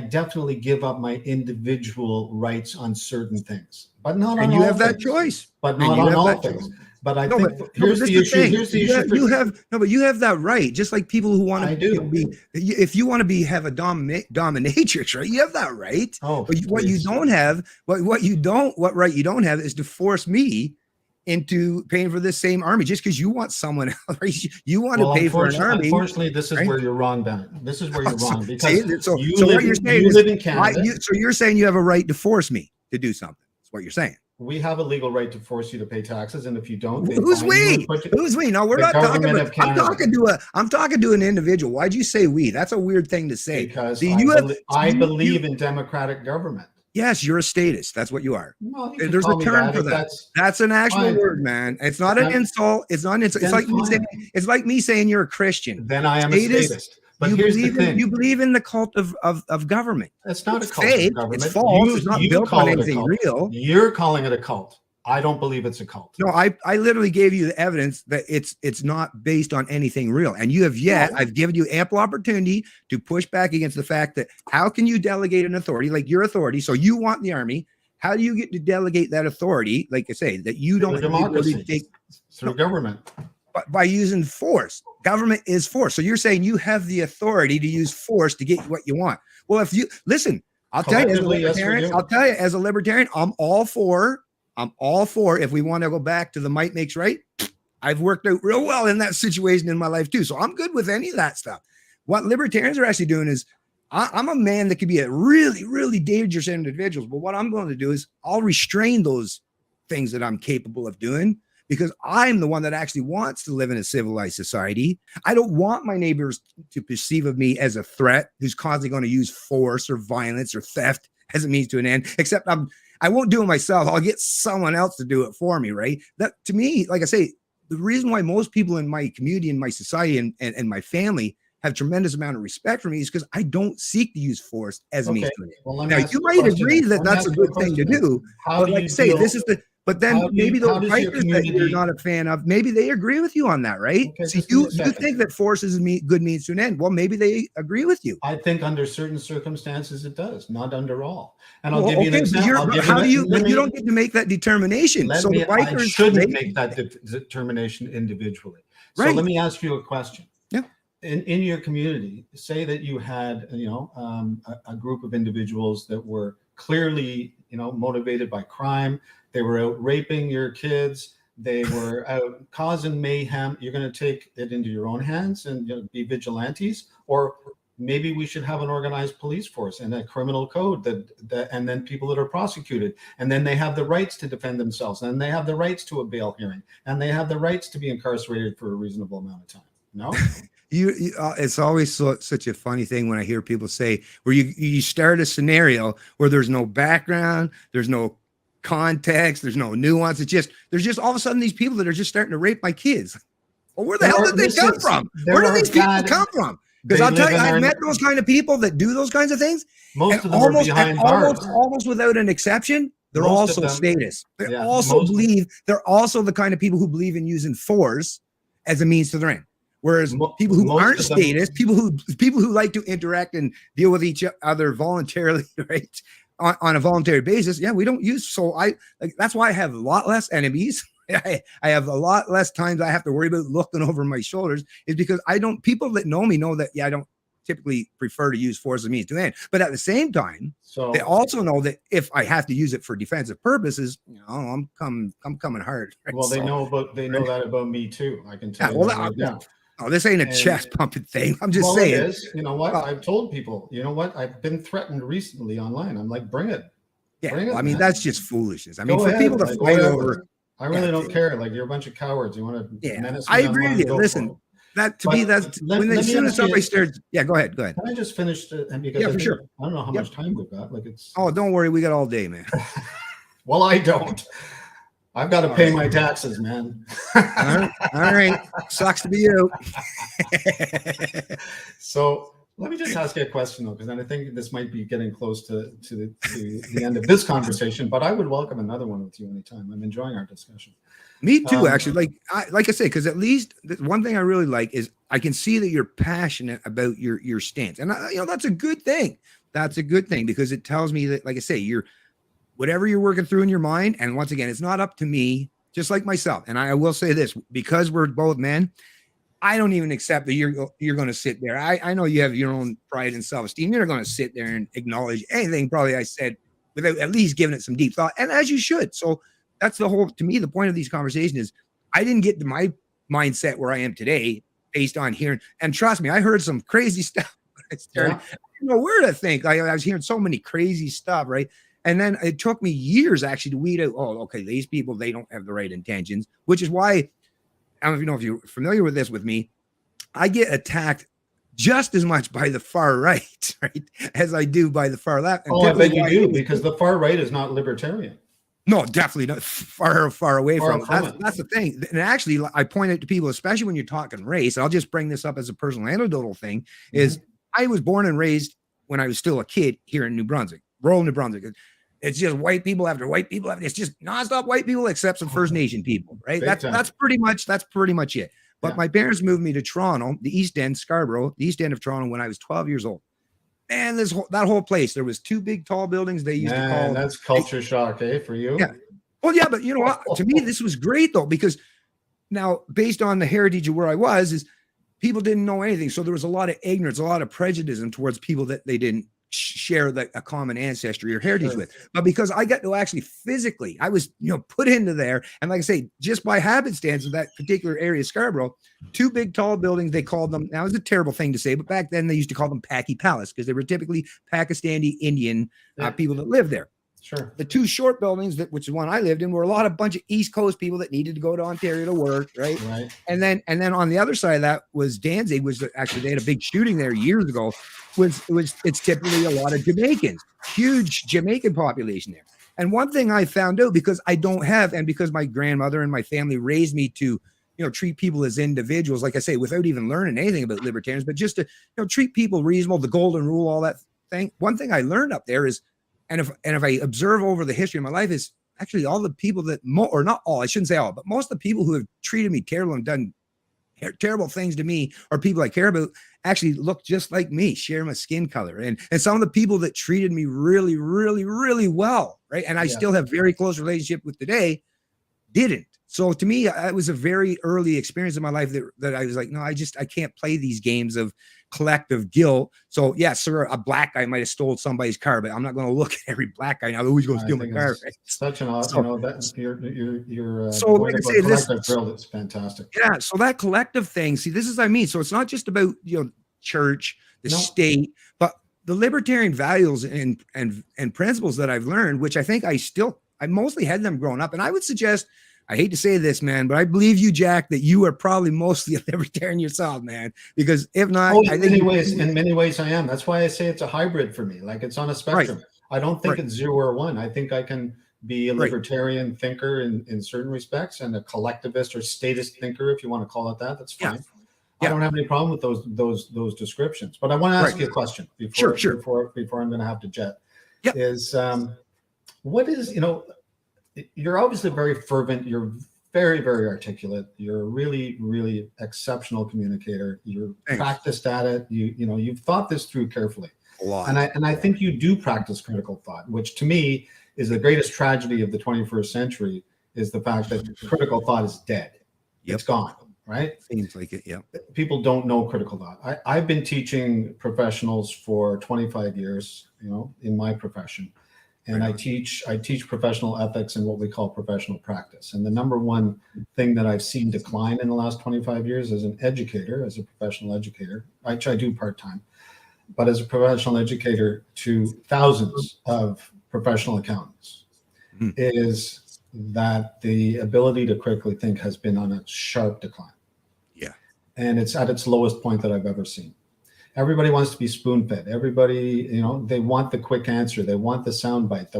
definitely give up my individual rights on certain things, but not on all things. And you have that choice. But not on all things. But I think here's the issue. Here's the issue. But you have that right. Just like people who want to be, if you want to have a dominatrix, right? You have that right. But what you don't have, what right you don't have is to force me into paying for this same army just because you want someone else. Right? You want to pay for an army. Unfortunately, this is where you're wrong, Ben. This is where you're wrong because you live in Canada. So you're saying you have a right to force me to do something. That's what you're saying. we have a legal right to force you to pay taxes, and if you don't, they Who's fine you and we? put you. Who's we? No, we're The not talking government about. of Canada. I'm talking to an individual. Why'd you say we? That's a weird thing to say. Because See, I believe in democratic government. Yes, you're a statist. That's what you are. Well, you can There's call a me term that for if that. that's That's an actual fine. word, man. It's not an insult. It's not. It's like me saying. It's like me saying you're a Christian. Then I am a statist. But here's the thing: you believe in the cult of government. It's not It's a cult fake, of government. it's false. It's not built on call it a anything cult. real. You're calling it a cult. I don't believe it's a cult. No, I literally gave you the evidence that it's not based on anything real. And you have yet, I've given you ample opportunity to push back against the fact that how can you delegate an authority like your authority? So you want the army. How do you get to delegate that authority? Like I say, that you don't have the ability to take through government. By using force. Government is force. So you're saying you have the authority to use force to get what you want. Well, if you listen, I'll tell you as a libertarian, I'm all for if we want to go back to the might makes right. I've worked out real well in that situation in my life too. So I'm good with any of that stuff. What libertarians are actually doing is I'm a man that could be a really, really dangerous individual. But what I'm going to do is I'll restrain those things that I'm capable of doing because I'm the one that actually wants to live in a civilized society. I don't want my neighbors to perceive of me as a threat who's constantly going to use force or violence or theft as a means to an end, except I won't do it myself. I'll get someone else to do it for me, right? That to me, like I say, the reason why most people in my community, in my society, and my family have tremendous amount of respect for me is because I don't seek to use force as a means to an end. Well, now, you might agree that that's a good thing to do, but like I say, this is the. But then maybe those fighters that you're not a fan of, maybe they agree with you on that, right? Okay, so you think that force is a good means to an end. Well, maybe they agree with you. I think under certain circumstances it does, not under all. And I'll give you an example. But you don't get to make that determination. So the bikers shouldn't make that determination individually. So let me ask you a question. Yeah. In your community, say that you had, a group of individuals that were clearly, motivated by crime. They were out raping your kids. They were out causing mayhem. You're going to take it into your own hands and be vigilantes, or maybe we should have an organized police force and a criminal code that and then people that are prosecuted, and then they have the rights to defend themselves, and they have the rights to a bail hearing, and they have the rights to be incarcerated for a reasonable amount of time. No. It's always such a funny thing when I hear people say where you start a scenario where there's no background, there's no context, there's no nuance. There's just all of a sudden these people that are just starting to rape my kids. Well, where the hell did they come from? Where do these people come from? Because I'll tell you, I've met those kind of people that do those kinds of things. Most of them are behind bars. Almost without an exception, they're also statists. They're also the kind of people who believe in using force as a means to their end. Whereas people who aren't statists, people who like to interact and deal with each other voluntarily, right, on a voluntary basis, we don't use. So that's why I have a lot less enemies. I have a lot less times I have to worry about looking over my shoulders, is because people that know me know that I don't typically prefer to use force as a means to end. But at the same time, they also know that if I have to use it for defensive purposes, I'm coming hard. Right? Well, they know that about me too. I can tell you. Oh, this ain't a chest pumping thing. I'm just saying. It is. You know what? I've told people, I've been threatened recently online. I'm like, bring it. Yeah. Bring it, I mean, that's just foolishness. I mean, go for ahead. people to fight over. I really don't care. Like, you're a bunch of cowards. You want to menace me? I agree with you. Listen, as soon as somebody starts. Yeah, go ahead. Can I just finish? Because for sure. I don't know how much time we've got. Oh, don't worry. We got all day, man. Well, I don't. I've got to pay my taxes, man. All right. Sucks to be you. So let me just ask you a question, though, because I think this might be getting close to the end of this conversation, but I would welcome another one with you anytime. I'm enjoying our discussion. Me too, actually. Like I say, because at least one thing I really like is I can see that you're passionate about your stance. And, that's a good thing. That's a good thing because it tells me that, like I say, whatever you're working through in your mind. And once again, it's not up to me, just like myself. And I will say this, because we're both men, I don't even accept that you're going to sit there. I know you have your own pride and self-esteem. You're not going to sit there and acknowledge anything probably I said without at least giving it some deep thought. And as you should. So that's to me, the point of these conversations is I didn't get to my mindset where I am today based on hearing. And trust me, I heard some crazy stuff. I didn't know where to think. I was hearing so many crazy stuff, right? And then it took me years actually to weed out, oh, okay, these people, they don't have the right intentions, which is why, I don't know if you're familiar with this with me, I get attacked just as much by the far right, right, as I do by the far left. And Oh, I bet you do, because the far right is not libertarian. No, definitely not. Far away Far from it. from That's the thing. And actually, I point out to people, especially when you're talking race, I'll just bring this up as a personal anecdotal thing, is I was born and raised when I was still a kid here in New Brunswick, rural New Brunswick. It's just white people after white people. It's just nonstop white people except some First Nation people, right? That's pretty much it. But my parents moved me to Toronto, the East End, Scarborough, the East End of Toronto, when I was 12 years old. And that whole place, there was 2 big tall buildings they used to call. That's culture shock, for you? Yeah. Well, yeah, but you know what? To me, this was great though, because now based on the heritage of where I was, is people didn't know anything. So there was a lot of ignorance, a lot of prejudice towards people that they didn't share a common ancestry or heritage with. But because I got to actually physically, I was, put into there. And like I say, just by happenstance of that particular area of Scarborough, 2 big tall buildings, they called them, now it's a terrible thing to say, but back then they used to call them Paki Palace because they were typically Pakistani Indian people that lived there. Sure. The 2 short buildings, which is one I lived in, were a bunch of East Coast people that needed to go to Ontario to work, right? And then on the other side of that was Danzig, actually they had a big shooting there years ago. It's typically a lot of Jamaicans, huge Jamaican population there. And one thing I found out, because I don't have, and because my grandmother and my family raised me to, treat people as individuals, like I say, without even learning anything about libertarians, but just to, treat people reasonable, the golden rule, all that thing. One thing I learned up there is, and if I observe over the history of my life, is actually all the people that, or not all, I shouldn't say all, but most of the people who have treated me terrible and done terrible things to me, or people I care about, actually look just like me, share my skin color. And some of the people that treated me really, really, really well, right? And I still have very close relationship with today, didn't. So to me, it was a very early experience in my life that I was like, no, I can't play these games of collective guilt. So yeah, sir, a black guy might have stole somebody's car, but I'm not going to look at every black guy now who's going to steal my car. Right? Such an awesome, that's your so like I say, this drill, that's fantastic. Yeah, so that collective thing, see, this is what I mean. So it's not just about church, the state, but the libertarian values and principles that I've learned, which I think I mostly had them growing up. And I would suggest, I hate to say this, man, but I believe you, Jack, that you are probably mostly a libertarian yourself, man. Because if not, in many ways I am. That's why I say it's a hybrid for me. Like, it's on a spectrum. Right. I don't think it's 0 or 1. I think I can be a libertarian thinker in certain respects, and a collectivist or statist thinker, if you want to call it that. That's fine. I don't have any problem with those descriptions. But I want to ask you a question before I'm going to have to jet. Is what is, you're obviously very fervent. You're very, very articulate. You're a really, really exceptional communicator. You're practiced at it. You've thought this through carefully. A lot. And I think you do practice critical thought, which to me is the greatest tragedy of the 21st century, is the fact that critical thought is dead. It's gone, right? Seems like it, People don't know critical thought. I've been teaching professionals for 25 years, in my profession. And I teach professional ethics and what we call professional practice. And the number one thing that I've seen decline in the last 25 years as an educator, as a professional educator, which I do part-time, but as a professional educator to thousands of professional accountants, is that the ability to critically think has been on a sharp decline. Yeah. And it's at its lowest point that I've ever seen. Everybody wants to be spoon-fed. Everybody, they want the quick answer. They want the soundbite.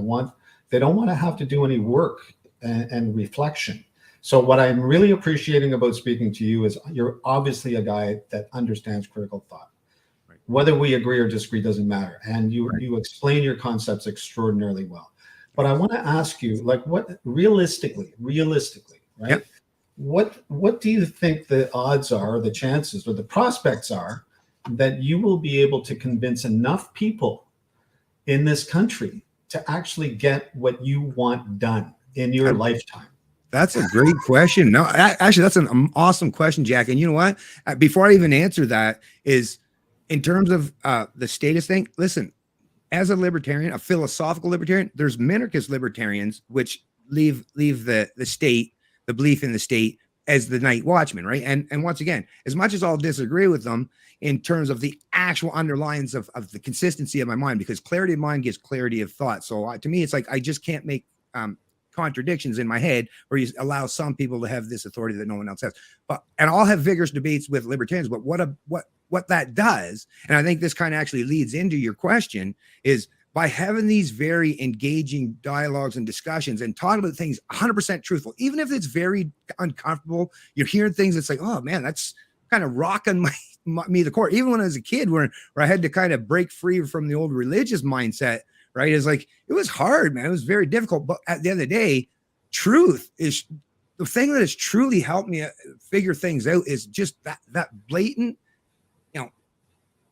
They don't want to have to do any work and reflection. So what I'm really appreciating about speaking to you is you're obviously a guy that understands critical thought. Right. Whether we agree or disagree doesn't matter. And you explain your concepts extraordinarily well. But I want to ask you, like, what realistically, right? Yep. What do you think the odds are, the chances, or the prospects are that you will be able to convince enough people in this country to actually get what you want done in your lifetime? That's a great question. No, actually, that's an awesome question, Jack. And you know what? Before I even answer that, is in terms of the status thing, listen, as a libertarian, a philosophical libertarian, there's minarchist libertarians, which leave the state, the belief in the state, as the night watchman, right? And once again, as much as I'll disagree with them in terms of the actual underlines of the consistency of my mind, because clarity of mind gives clarity of thought. So to me, it's like I just can't make contradictions in my head where you allow some people to have this authority that no one else has. And I'll have vigorous debates with libertarians, but what that does, and I think this kind of actually leads into your question, is by having these very engaging dialogues and discussions and talking about things 100% truthful, even if it's very uncomfortable, you're hearing things that's like, oh man, that's kind of rocking me the core. Even when I was a kid, where I had to kind of break free from the old religious mindset, right? It's like, it was hard, man. It was very difficult. But at the end of the day, truth is the thing that has truly helped me figure things out, is just that blatant,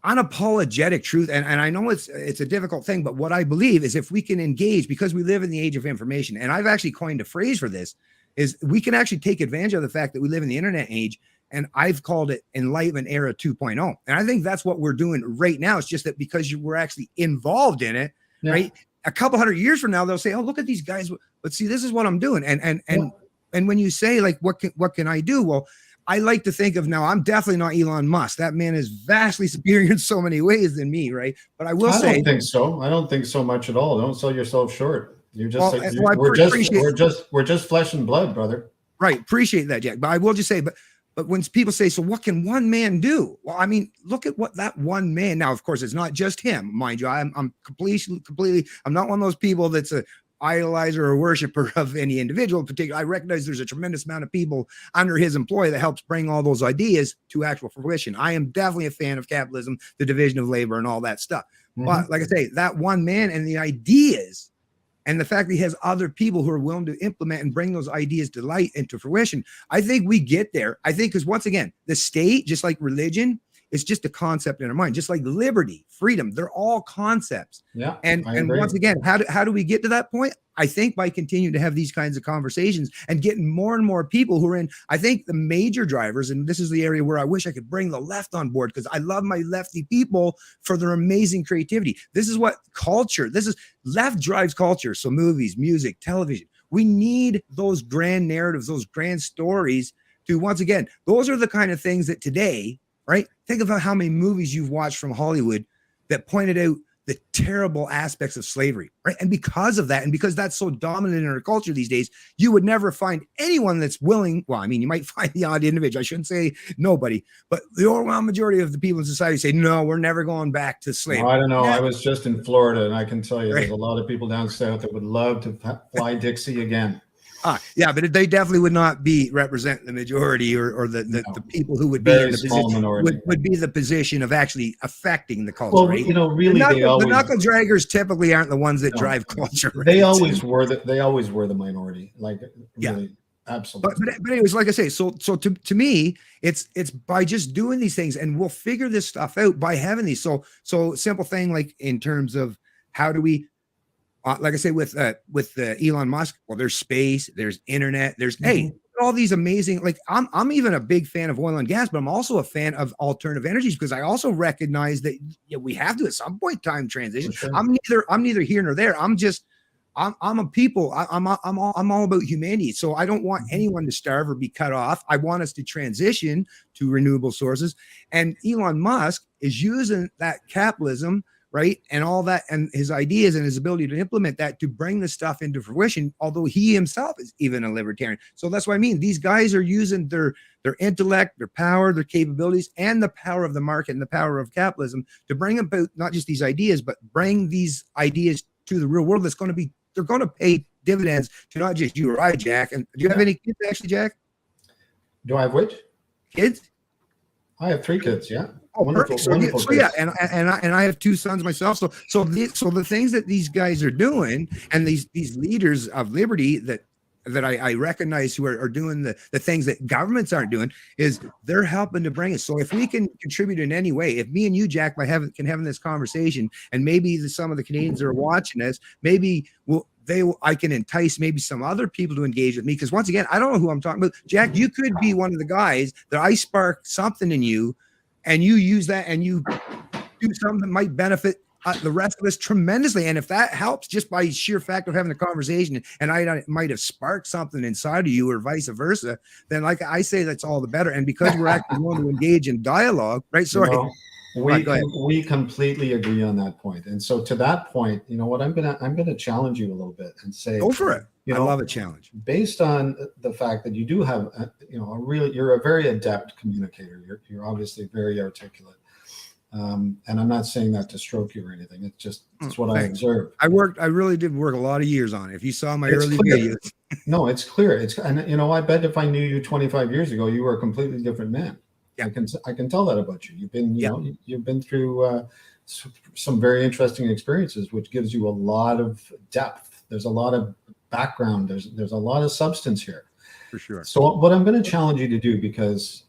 unapologetic truth. And I know it's a difficult thing, but what I believe is if we can engage, because we live in the age of information, and I've actually coined a phrase for this, is we can actually take advantage of the fact that we live in the internet age. And I've called it Enlightenment Era 2.0. And I think that's what we're doing right now. It's just that because we're actually involved in it, right? A couple hundred years from now, they'll say, oh, look at these guys. But see, this is what I'm doing. And when you say, like, what can I do? Well, I like to think of, now, I'm definitely not Elon Musk. That man is vastly superior in so many ways than me, right? But I will say, I don't think so. I don't think so much at all. Don't sell yourself short. You're just we're just flesh and blood, brother. Right. Appreciate that, Jack. But I will just say, but when people say, so what can one man do? Well, I mean, look at what that one man. Now, of course, it's not just him, mind you. I'm completely. I'm not one of those people that's a idolizer or worshiper of any individual in particular. I recognize there's a tremendous amount of people under his employ that helps bring all those ideas to actual fruition. I am definitely a fan of capitalism, the division of labor, and all that stuff. But like I say, that one man and the ideas, and the fact that he has other people who are willing to implement and bring those ideas to light and to fruition, I think we get there. I think because, once again, the state, just like religion, is just a concept in our mind, just like liberty, freedom. They're all concepts. Yeah. And once again, how do we get to that point? I think by continuing to have these kinds of conversations and getting more and more people who are in. I think the major drivers, and this is the area where I wish I could bring the left on board, because I love my lefty people for their amazing creativity. This is what culture, left drives culture. So movies, music, television. We need those grand narratives, those grand stories to, once again, those are the kind of things that today, right? Think about how many movies you've watched from Hollywood that pointed out the terrible aspects of slavery, right? And because of that, and because that's so dominant in our culture these days, you would never find anyone that's willing. Well, I mean, you might find the odd individual. I shouldn't say nobody, but the overwhelming majority of the people in society say, no, we're never going back to slavery. Well, I don't know. I was just in Florida, and I can tell you there's a lot of people down south that would love to fly Dixie again. Yeah, but they definitely would not be represent the majority or the people who would be in the position would be the position of actually affecting the culture. Well, right? really, the knuckle draggers typically aren't the ones that drive culture. Right? They always were the minority. Like, really, absolutely. But anyways, like I say, so to me, it's by just doing these things, and we'll figure this stuff out by having these. So simple thing, like in terms of how do we. Like I say, with Elon Musk, well, there's space, there's internet, there's all these amazing. Like I'm even a big fan of oil and gas, but I'm also a fan of alternative energies, because I also recognize that we have to at some point in time transition. Sure. I'm neither here nor there. I'm a people. I'm all about humanity. So I don't want anyone to starve or be cut off. I want us to transition to renewable sources. And Elon Musk is using that capitalism, right, and all that, and his ideas and his ability to implement that to bring this stuff into fruition, although he himself is even a libertarian. So that's what I mean. These guys are using their intellect, their power, their capabilities, and the power of the market and the power of capitalism to bring about not just these ideas, but bring these ideas to the real world. They're going to pay dividends to not just you or I, Jack. And do you have any kids, actually, Jack? Do I have which? Kids? I have 3 kids, yeah. Oh, wonderful. So yeah, and I have 2 sons myself. So the things that these guys are doing, and these leaders of liberty that I recognize who are doing the things that governments aren't doing, is they're helping to bring us. So if we can contribute in any way, if me and you, Jack, having this conversation, and maybe some of the Canadians that are watching us, maybe I can entice maybe some other people to engage with me, because once again, I don't know who I'm talking about. Jack, you could be one of the guys that I spark something in you, and you use that and you do something that might benefit the rest of us tremendously. And if that helps just by sheer fact of having a conversation, and I might have sparked something inside of you or vice versa, then like I say, that's all the better. And because we're actually willing to engage in dialogue, right? Sorry. We completely agree on that point. And so to that point, you know what, I'm gonna challenge you a little bit and say, go for it. You I know, love a challenge. Based on the fact that you do have, you're a very adept communicator. You're obviously very articulate. And I'm not saying that to stroke you or anything. It's what I observed. I really did work a lot of years on it. If you saw my early videos. No, it's clear. And you know, I bet if I knew you 25 years ago, you were a completely different man. Yeah. I can tell that about you. You've been, you've been through some very interesting experiences, which gives you a lot of depth. There's a lot of background. There's a lot of substance here. For sure. So what I'm going to challenge you to do, because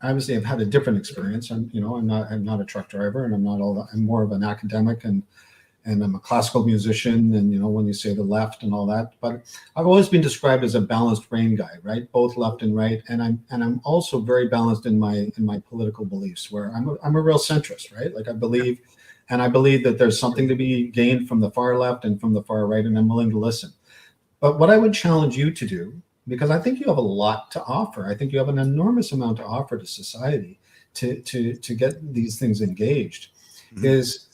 obviously I've had a different experience. I'm not a truck driver, and I'm more of an academic, and I'm a classical musician, and when you say the left and all that, but I've always been described as a balanced brain guy, right? Both left and right. And I'm also very balanced in my political beliefs, where I'm a real centrist, right? Like I believe that there's something to be gained from the far left and from the far right, and I'm willing to listen. But what I would challenge you to do, because I think you have a lot to offer, I think you have an enormous amount to offer to society to get these things engaged, is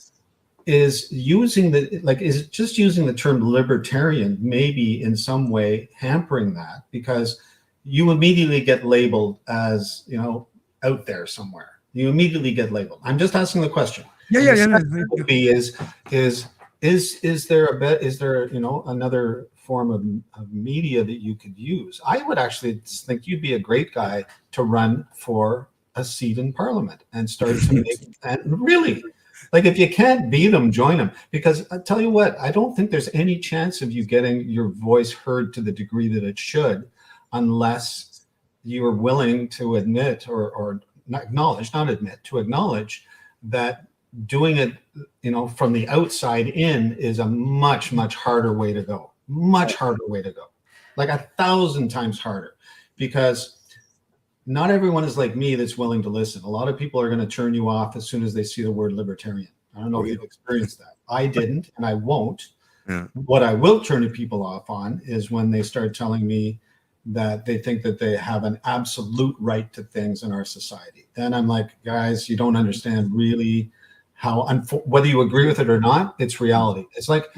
using using the term libertarian maybe in some way hampering that, because you immediately get labeled as out there somewhere. You immediately get labeled. I'm just asking the question. Would be is there another form of media that you could use? I would actually think you'd be a great guy to run for a seat in Parliament and start to make and really. Like, if you can't beat them, join them. Because I tell you what, I don't think there's any chance of you getting your voice heard to the degree that it should, unless you are willing to admit or acknowledge that doing it, from the outside in is a much, much harder way to go. Much harder way to go. Like 1,000 times harder, because not everyone is like me that's willing to listen. A lot of people are going to turn you off as soon as they see the word libertarian. I don't know if you've experienced that. I didn't, and I won't. Yeah. What I will turn people off on is when they start telling me that they think that they have an absolute right to things in our society. Then I'm like, guys, you don't understand really how, whether you agree with it or not, it's reality. It's like,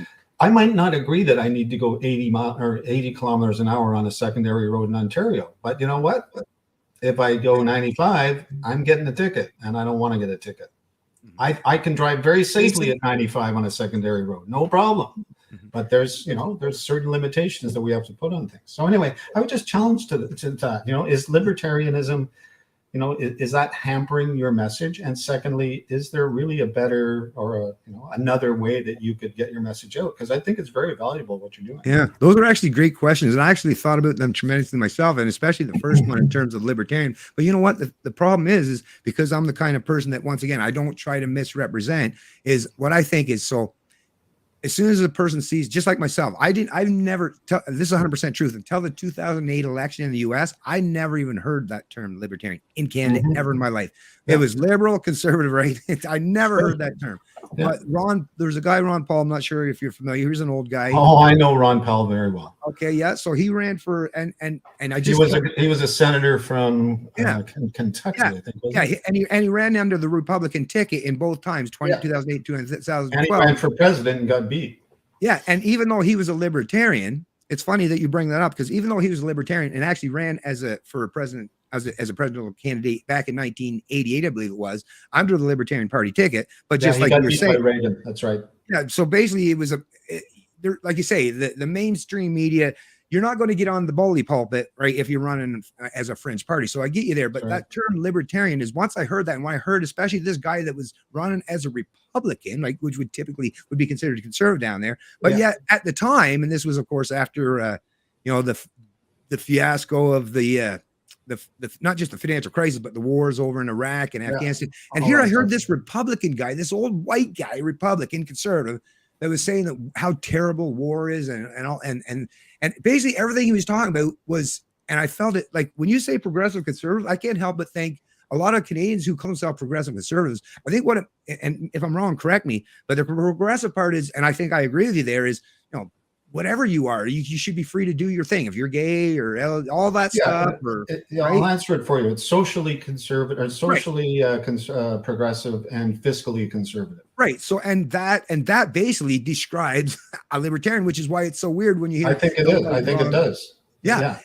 I might not agree that I need to go 80 kilometers an hour on a secondary road in Ontario, but you know what? If I go 95, I'm getting a ticket, and I don't want to get a ticket. I can drive very safely at 95 on a secondary road, no problem. But there's certain limitations that we have to put on things. So anyway, I would just challenge to that. Is libertarianism, is that hampering your message? And secondly, is there really a better or another way that you could get your message out? Because I think it's very valuable what you're doing. Yeah, those are actually great questions, and I actually thought about them tremendously myself, and especially the first one in terms of libertarian. But you know what? The problem is because I'm the kind of person that, once again, I don't try to misrepresent. Is what I think is so. As soon as a person sees, just like myself, I've never, this is 100% truth, until the 2008 election in the US, I never even heard that term libertarian in Canada ever in my life. Yeah. It was liberal, conservative, right? I never heard that term. Yeah. But there's a guy, Ron Paul, I'm not sure if you're familiar. He's an old guy. Oh, I know Ron Paul very well. Okay, yeah. So he ran for, and I just he was a senator from Kentucky, I think. And he ran under the Republican ticket in both times, 2008, 2012. And he ran for president and got beat. Yeah, and even though he was a libertarian, it's funny that you bring that up, because even though he was a libertarian and actually ran as a presidential candidate back in 1988, I believe it was, under the Libertarian Party ticket, but just like you're saying, Reagan. That's right. Yeah, so basically it was like you say, the mainstream media, you're not going to get on the bully pulpit, right, if you're running as a fringe party. So I get you there, but that term libertarian is, once I heard that, and when I heard especially this guy that was running as a Republican, like, which would typically be considered conservative down there, but yet at the time, and this was of course after the fiasco of the not just the financial crisis, but the wars over in Iraq and Afghanistan. And here I heard this Republican guy, this old white guy, Republican conservative, that was saying that how terrible war is and basically everything he was talking about was, and I felt it, like when you say progressive conservative, I can't help but think a lot of Canadians who call themselves progressive conservatives, I think and if I'm wrong, correct me, but the progressive part is, and I think I agree with you there, is, whatever you are, you should be free to do your thing. If you're gay or all that stuff, right? I'll answer it for you. It's socially conservative, or socially progressive, and fiscally conservative. Right. So, and that basically describes a libertarian, which is why it's so weird when you hear. I think it is. I think it does. Yeah.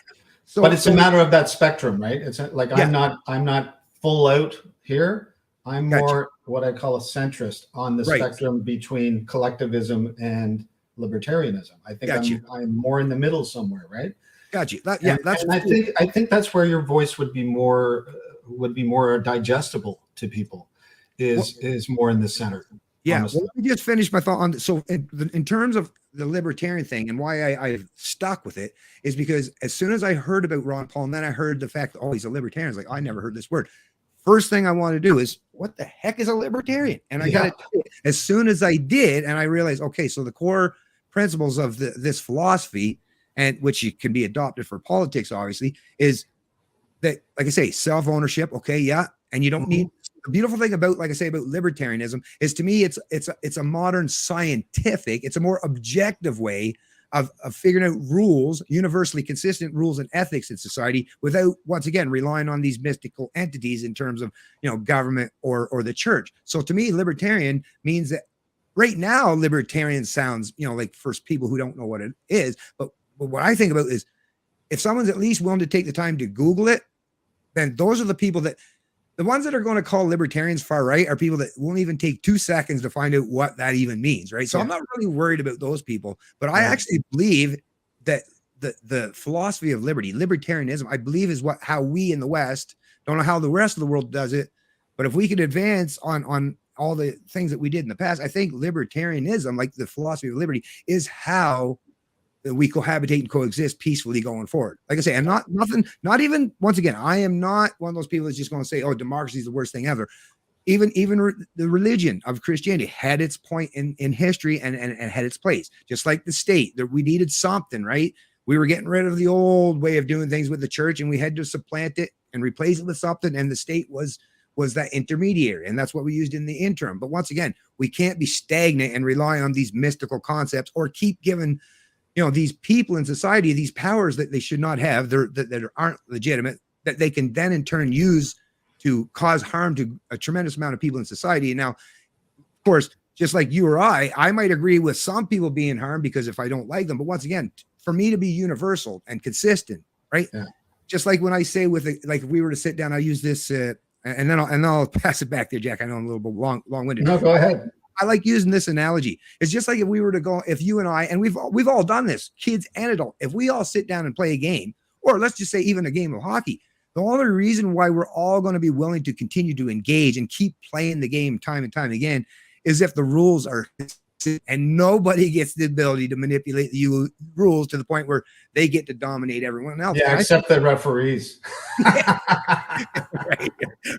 So, but it's a matter of that spectrum, right? It's like, I'm not full out here. I'm more what I call a centrist on the spectrum between collectivism and libertarianism. I think I'm more in the middle somewhere, right? Got you. I think that's where your voice would be more digestible to people. Is more in the center. Yeah. Well, let me just finish my thought on this. So in terms of the libertarian thing, and why I've stuck with it, is because as soon as I heard about Ron Paul, and then I heard the fact that, oh, he's a libertarian, I was like, I never heard this word. First thing I want to do is, what the heck is a libertarian? And I got it as soon as I did, and I realized, okay, so the core principles of this philosophy, and which can be adopted for politics, obviously, is that, like I say, self-ownership. Okay. Yeah. And you don't need, the beautiful thing about, like I say, about libertarianism is, to me, it's a modern scientific, it's a more objective way of figuring out rules, universally consistent rules and ethics in society, without, once again, relying on these mystical entities in terms of, government or the church. So to me, libertarian means that right now, libertarian sounds, like, for people who don't know what it is, but what I think about is, if someone's at least willing to take the time to Google it, then those are the people that, the ones that are going to call libertarians far right are people that won't even take 2 seconds to find out what that even means, right? So I'm not really worried about those people, but I actually believe that the philosophy of libertarianism, I believe, is how we in the West, don't know how the rest of the world does it, but if we could advance on all the things that we did in the past, I think libertarianism, like the philosophy of liberty, is how we cohabitate and coexist peacefully going forward. Like I say, and not even, once again, I am not one of those people that's just going to say, oh, democracy is the worst thing ever. Even the religion of Christianity had its point in history and had its place, just like the state, that we needed something, right? We were getting rid of the old way of doing things with the church, and we had to supplant it and replace it with something. And the state was that intermediary, and that's what we used in the interim. But once again, we can't be stagnant and rely on these mystical concepts, or keep giving these people in society these powers that they should not have, that aren't legitimate, that they can then in turn use to cause harm to a tremendous amount of people in society. And now, of course, just like you or I might agree with some people being harmed because if I don't like them, but once again, for me to be universal and consistent, right? Yeah. Just like when I say like if we were to sit down, I'll use this, and then I'll pass it back there, Jack. I know I'm a little bit long-winded. No, go ahead. I like using this analogy. It's just like if we were to go, if you and I, and we've all done this, kids and adults, if we all sit down and play a game, or let's just say even a game of hockey, the only reason why we're all going to be willing to continue to engage and keep playing the game time and time again is if the rules are, and nobody gets the ability to manipulate the rules to the point where they get to dominate everyone else. Yeah, except the referees.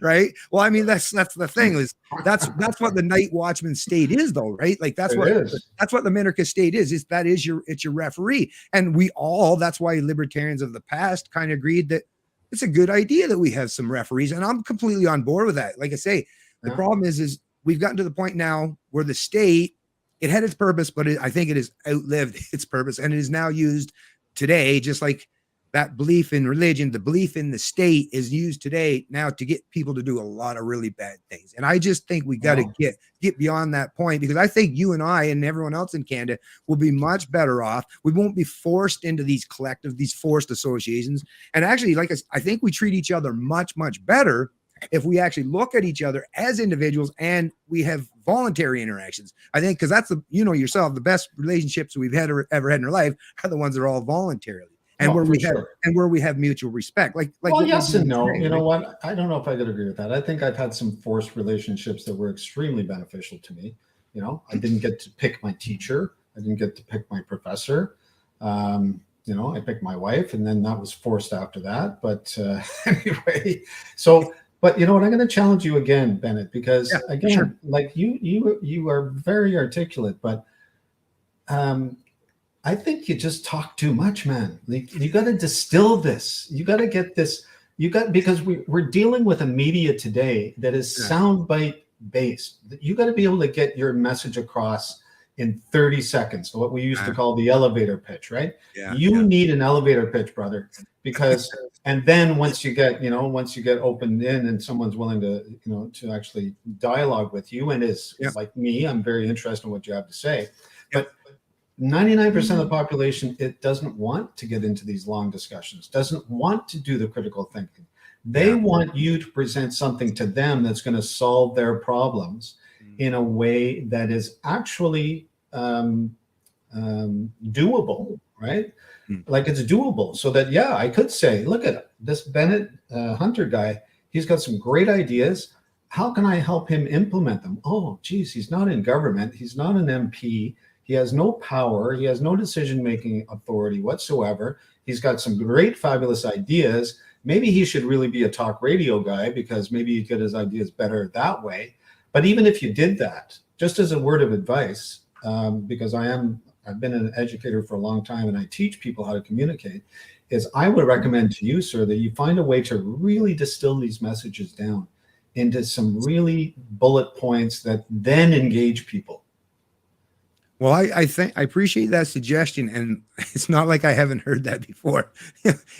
Right. Well, I mean, that's the thing, is that's what the night watchman state is, though, right? Like that's what the minarchist state is it's your referee. And that's why libertarians of the past kind of agreed that it's a good idea that we have some referees, and I'm completely on board with that. Like I say, the problem is we've gotten to the point now where the state, it had its purpose, but I think it has outlived its purpose, and it is now used today, just like that belief in religion, the belief in the state is used today now to get people to do a lot of really bad things. And I just think we got to get beyond that point, because I think you and I and everyone else in Canada will be much better off. We won't be forced into these these forced associations. And actually, I think we treat each other much, much better if we actually look at each other as individuals and we have voluntary interactions. I think, because that's yourself, the best relationships we've ever had in our life are the ones that are all voluntarily. And where we have mutual respect. Well, yes and no. You know what? I don't know if I could agree with that. I think I've had some forced relationships that were extremely beneficial to me. I didn't get to pick my teacher. I didn't get to pick my professor. I picked my wife, and then that was forced after that. But anyway, so. But you know what? I'm going to challenge you again, Bennett, because like you are very articulate, but I think you just talk too much, man. You got to distill this. You got to get this. because we're dealing with a media today that is soundbite based. You got to be able to get your message across in 30 seconds, what we used to call the elevator pitch, right? You need an elevator pitch, brother, because and then once you get opened in and someone's willing to, to actually dialogue with you and is like me, I'm very interested in what you have to say. But 99% of the population, it doesn't want to get into these long discussions, doesn't want to do the critical thinking. They want you to present something to them that's going to solve their problems in a way that is actually doable, right? Like it's doable, so that, I could say, look at this Bennett Hunter guy. He's got some great ideas. How can I help him implement them? Oh, geez, he's not in government. He's not an MP. He has no power. He has no decision-making authority whatsoever. He's got some great, fabulous ideas. Maybe he should really be a talk radio guy, because maybe you get his ideas better that way. But even if you did that, just as a word of advice, because I've been an educator for a long time and I teach people how to communicate, is I would recommend to you, sir, that you find a way to really distill these messages down into some really bullet points that then engage people. Well, I think I appreciate that suggestion, and it's not like I haven't heard that before.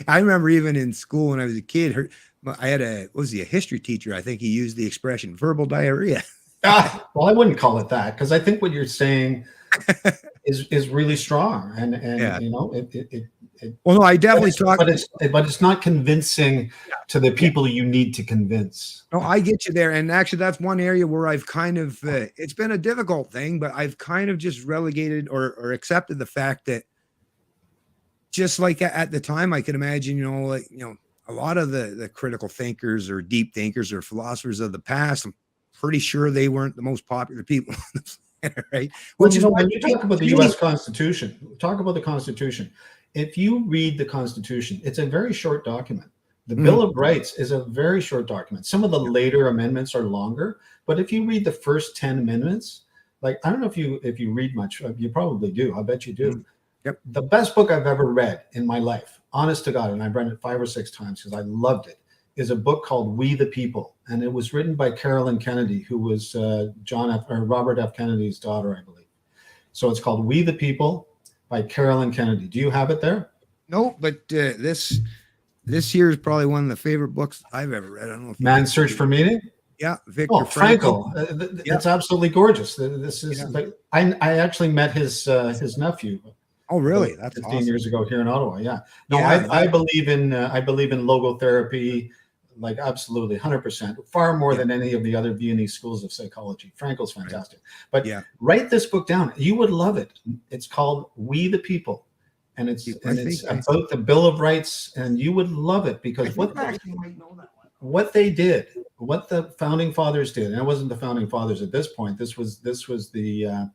I remember even in school when I was a kid, I had a history teacher. I think he used the expression verbal diarrhea. Well, I wouldn't call it that, because I think what you're saying is really strong, and well, no, I definitely talk, but it's not convincing to the people you need to convince. No, I get you there, and actually, that's one area where I've kind of it's been a difficult thing, but I've kind of just relegated or accepted the fact that, just like at the time, I could imagine, a lot of the critical thinkers or deep thinkers or philosophers of the past, I'm pretty sure they weren't the most popular people. Right? Well, when you talk about the U.S. Constitution, talk about the Constitution. If you read the Constitution, it's a very short document. The Bill of Rights is a very short document. Some of the later amendments are longer, but if you read the first 10 amendments, like, I don't know if you read much, you probably do. I bet you do. Yep. The best book I've ever read in my life, honest to God, and I've read it 5 or 6 times because I loved it, is a book called We the People. And it was written by Carolyn Kennedy, who was Robert F. Kennedy's daughter, I believe. So it's called We the People by Carolyn Kennedy. Do you have it there? No, but this here is probably one of the favorite books I've ever read. I don't know if Man's Search for Meaning? Yeah, Viktor Frankl. It's absolutely gorgeous. This is I actually met his nephew. Oh, really? That's 15 years ago here in Ottawa. Yeah. No, I believe in logotherapy, like absolutely 100%, far more than any of the other Viennese schools of psychology. Frankl's fantastic. But write this book down. You would love it. It's called We the People. And it's about the Bill of Rights, and you would love it, because what they did, what the founding fathers did, and it wasn't the founding fathers at this point. This was the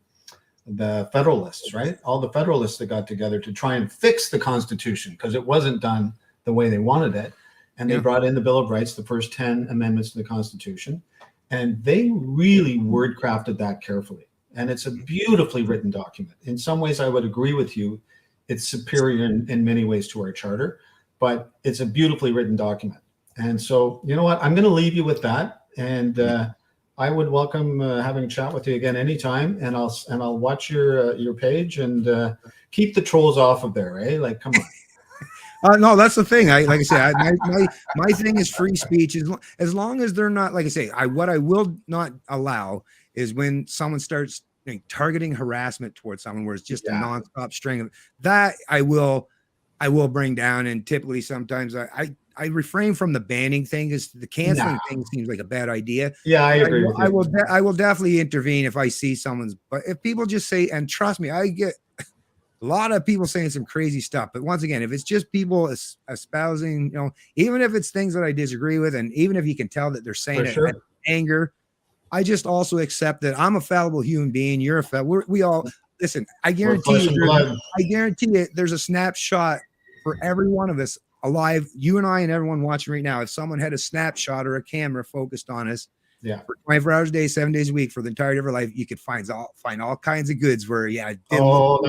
Federalists, right? All the Federalists that got together to try and fix the Constitution because it wasn't done the way they wanted it. And they brought in the Bill of Rights, the first 10 amendments to the Constitution, and they really word crafted that carefully. And it's a beautifully written document. In some ways, I would agree with you. It's superior in many ways to our charter, but it's a beautifully written document. And so, you know what? I'm going to leave you with that. And I would welcome having a chat with you again anytime. And I'll watch your page and keep the trolls off of there, eh? Like, come on. No, that's the thing. Like I say, my thing is free speech. As long as they're not, like I say, what I will not allow is when someone starts targeting harassment towards someone where it's just a nonstop string of that. I will bring down. And typically, sometimes I refrain from the banning thing, because the canceling thing seems like a bad idea. Yeah, I agree. I will definitely intervene if I see someone's. But if people just say, and trust me, I get a lot of people saying some crazy stuff. But once again, if it's just people espousing, even if it's things that I disagree with, and even if you can tell that they're saying it in anger, I just also accept that I'm a fallible human being. You're a fallible. We all listen. I guarantee you, there's a snapshot for every one of us alive. You and I and everyone watching right now. If someone had a snapshot or a camera focused on us, for 24 hours a day, 7 days a week, for the entirety of our life, you could find all kinds of goods where, let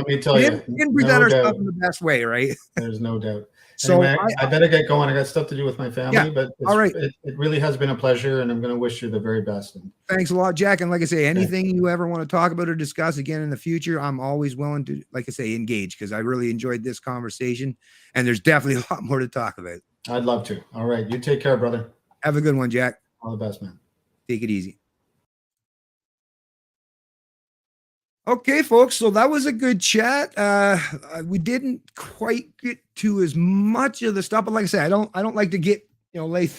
me tell you, didn't present ourselves in the best way, right? There's no doubt. So Anyway, I better get going. I got stuff to do with my yeah, family, but all right. it really has been a pleasure, and I'm going to wish you the very best. And Thanks a lot, Jack. And like I say, anything you ever want to talk about or discuss again in the future, I'm always willing to, like I say, engage, because I really enjoyed this conversation. And there's definitely a lot more to talk about. I'd love to. All right. You take care, brother. Have a good one, Jack. All the best, man. Take it easy. Okay, folks. So that was a good chat. We didn't quite get to as much of the stuff, but like I said, I don't like to get, lay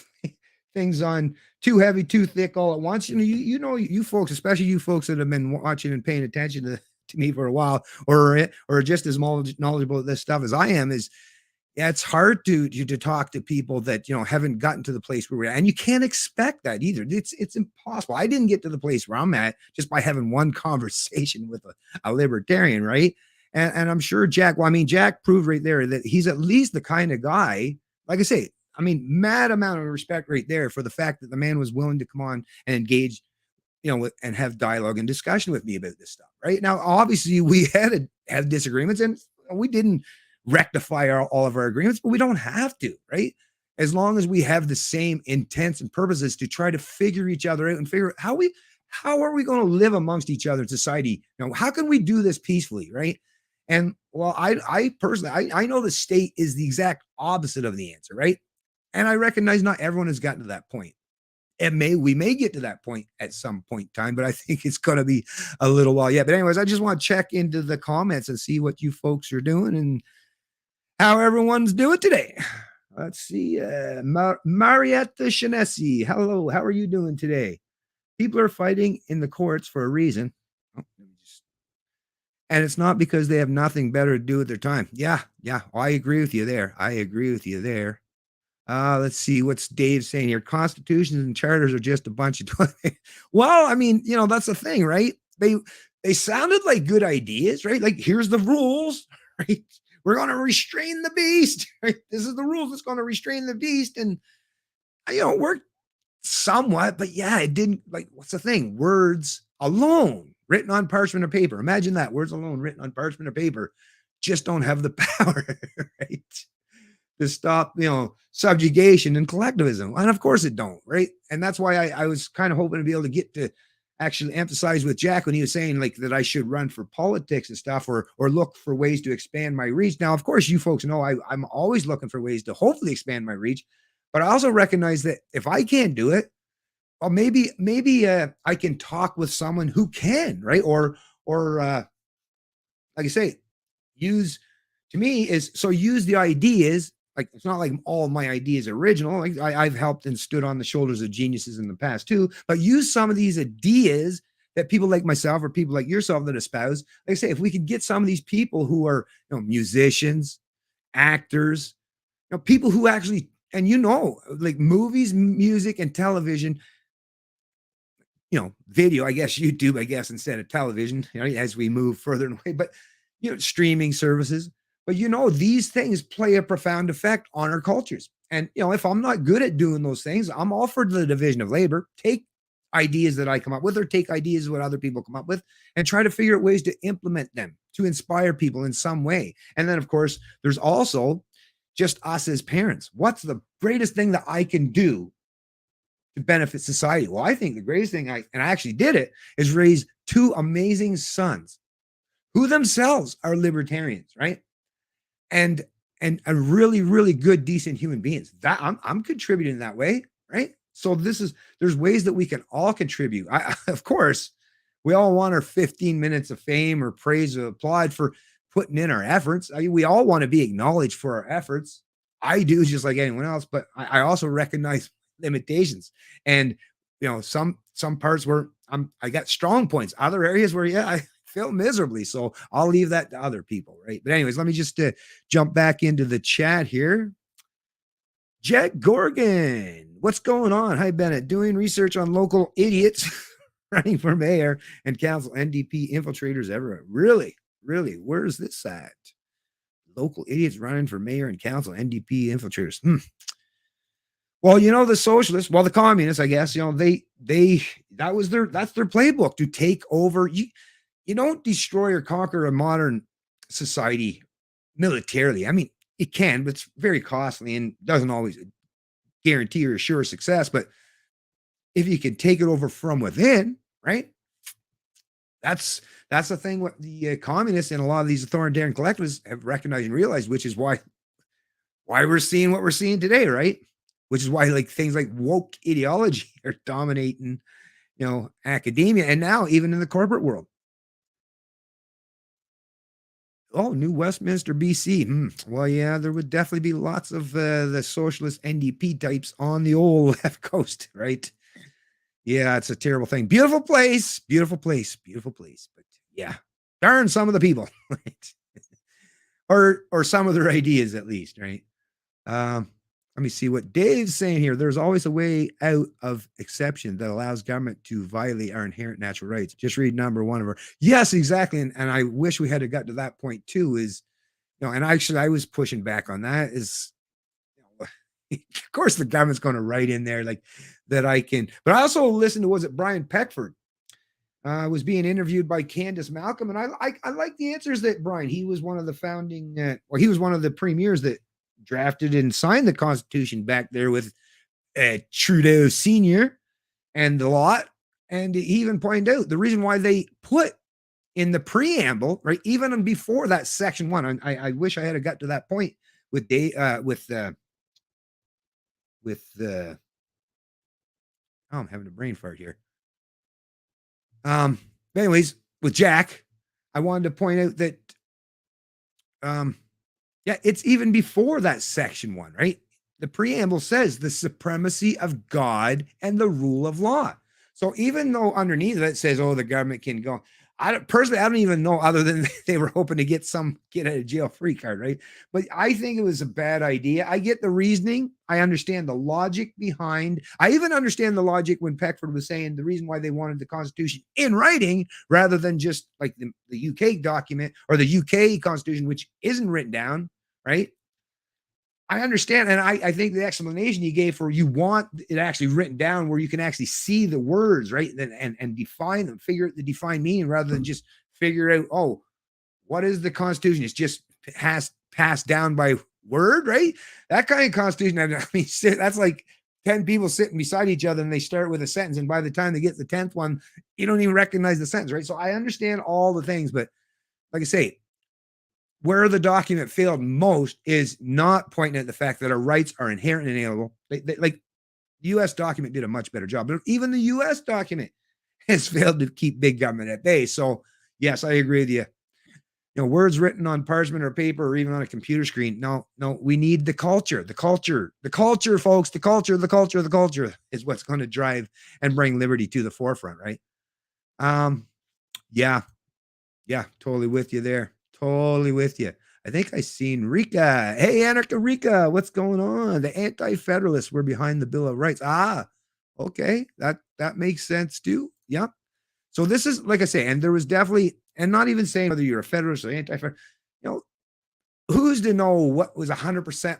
things on too heavy, too thick all at once. You folks, especially you folks that have been watching and paying attention to me for a while, or just as knowledgeable of this stuff as I am, is it's hard to talk to people that haven't gotten to the place where we're at, and you can't expect that either. It's impossible. I didn't get to the place where I'm at just by having one conversation with a libertarian, right? And I'm sure Jack. Well, I mean, Jack proved right there that he's at least the kind of guy. Like I say, I mean, mad amount of respect right there for the fact that the man was willing to come on and engage, and have dialogue and discussion with me about this stuff. Right now, obviously, we had to have disagreements, and we didn't rectify all of our agreements, but we don't have to, right? As long as we have the same intents and purposes to try to figure each other out and figure out how are we going to live amongst each other in society? How can we do this peacefully, right? And well, I personally, I know the state is the exact opposite of the answer, right? And I recognize not everyone has gotten to that point. We may get to that point at some point in time, but I think it's going to be a little while yet. But anyways, I just want to check into the comments and see what you folks are doing and how everyone's doing today. Let's see. Marietta Shanesi. Hello. How are you doing today? People are fighting in the courts for a reason. And it's not because they have nothing better to do with their time. Yeah. I agree with you there. Let's see. What's Dave saying here? Constitutions and charters are just a bunch of well, I mean, that's the thing, right? They sounded like good ideas, right? Like, here's the rules, right? We're going to restrain the beast. Right? This is the rules that's going to restrain the beast. And, it worked somewhat, but yeah, it didn't. Like, what's the thing? Words alone written on parchment or paper. Imagine that. Words alone written on parchment or paper just don't have the power, right? To stop, subjugation and collectivism. And of course it don't, right? And that's why I was kind of hoping to be able to get to actually emphasize with Jack when he was saying like that I should run for politics and stuff, or look for ways to expand my reach. Now, of course, you folks know I'm always looking for ways to hopefully expand my reach, but I also recognize that if I can't do it, well, maybe I can talk with someone who can, right? Or like I say, use the ideas. Like, it's not like all of my ideas are original. Like, I've helped and stood on the shoulders of geniuses in the past too, but use some of these ideas that people like myself or people like yourself that espouse. Like I say, if we could get some of these people who are, musicians, actors, people who actually, and like movies, music, and television, video, I guess YouTube, instead of television, as we move further away, but streaming services. But these things play a profound effect on our cultures. And if I'm not good at doing those things, I'm all for the division of labor. Take ideas that I come up with, or take ideas what other people come up with, and try to figure out ways to implement them to inspire people in some way. And then, of course, there's also just us as parents. What's the greatest thing that I can do to benefit society? Well, I think the greatest thing I actually did it is raise two amazing sons who themselves are libertarians, right? And a really, really good, decent human beings. That I'm contributing that way, right? So there's ways that we can all contribute. Of course, we all want our 15 minutes of fame or praise or applaud for putting in our efforts. We all want to be acknowledged for our efforts. I do, just like anyone else, but I also recognize limitations. And some parts where I got strong points, other areas where I fail miserably. So I'll leave that to other people, right? But anyways, let me just jump back into the chat here. Jack Gorgon, what's going on? Hi, Bennett. Doing research on local idiots running for mayor and council, NDP infiltrators everywhere. Really? Where's this at? Local idiots running for mayor and council, NDP infiltrators. Well, the socialists, the communists, I guess, that's their playbook, to take over. You don't destroy or conquer a modern society militarily. I mean, it can, but it's very costly and doesn't always guarantee or assure success. But if you can take it over from within, right? That's the thing. What the communists and a lot of these authoritarian collectivists have recognized and realized, which is why we're seeing what we're seeing today, right? Which is why like things like woke ideology are dominating, academia and now even in the corporate world. Oh, New Westminster, BC. Well, yeah, there would definitely be lots of the socialist NDP types on the old left coast, right? Yeah, it's a terrible thing. Beautiful place, beautiful place, beautiful place. But yeah, darn some of the people, right? or some of their ideas at least, right? Let me see what Dave's saying here. There's always a way out of exception that allows government to violate our inherent natural rights. Just read number one of her. Yes, exactly. And I wish we had got to that point too, is, and actually I was pushing back on that is, of course the government's going to write in there like that I can, but I also listened to, was it Brian Peckford? Was being interviewed by Candace Malcolm. And I like the answers that Brian, he was one of the founding, he was one of the premiers that drafted and signed the Constitution back there with Trudeau Sr. and the lot. And he even pointed out the reason why they put in the preamble, right, even before that section 1. I wish I had got to that point with I'm having a brain fart here. But anyways, with Jack, I wanted to point out that yeah, it's even before that section 1, right? The preamble says the supremacy of God and the rule of law. So even though underneath it says, oh, the government can go, I don't even know, other than they were hoping to get some get out of jail free card, right? But I think it was a bad idea. I get the reasoning. I understand the logic behind. I even understand the logic when Peckford was saying the reason why they wanted the Constitution in writing rather than just like the UK document or the UK Constitution, which isn't written down, right? I understand. And I think the explanation you gave for you want it actually written down where you can actually see the words, right? And define them, figure out the defined meaning rather than just figure out, oh, what is the Constitution? It's just passed down by word, right? That kind of Constitution, I mean, that's like 10 people sitting beside each other and they start with a sentence. And by the time they get the 10th one, you don't even recognize the sentence, right? So I understand all the things, but like I say, where the document failed most is not pointing at the fact that our rights are inherent and inalienable. Like the U.S. document did a much better job, but even the U.S. document has failed to keep big government at bay. So yes, I agree with you. Words written on parchment or paper or even on a computer screen. No, we need the culture, folks, the culture is what's going to drive and bring liberty to the forefront, right? Yeah, totally with you there. Totally with you. I think I seen Rika. Hey, Anarcha Rika, what's going on? The anti-federalists were behind the Bill of Rights. Okay. That makes sense too. Yep. So this is, like I say, and there was definitely, and not even saying whether you're a federalist or anti-federalist, who's to know what was 100%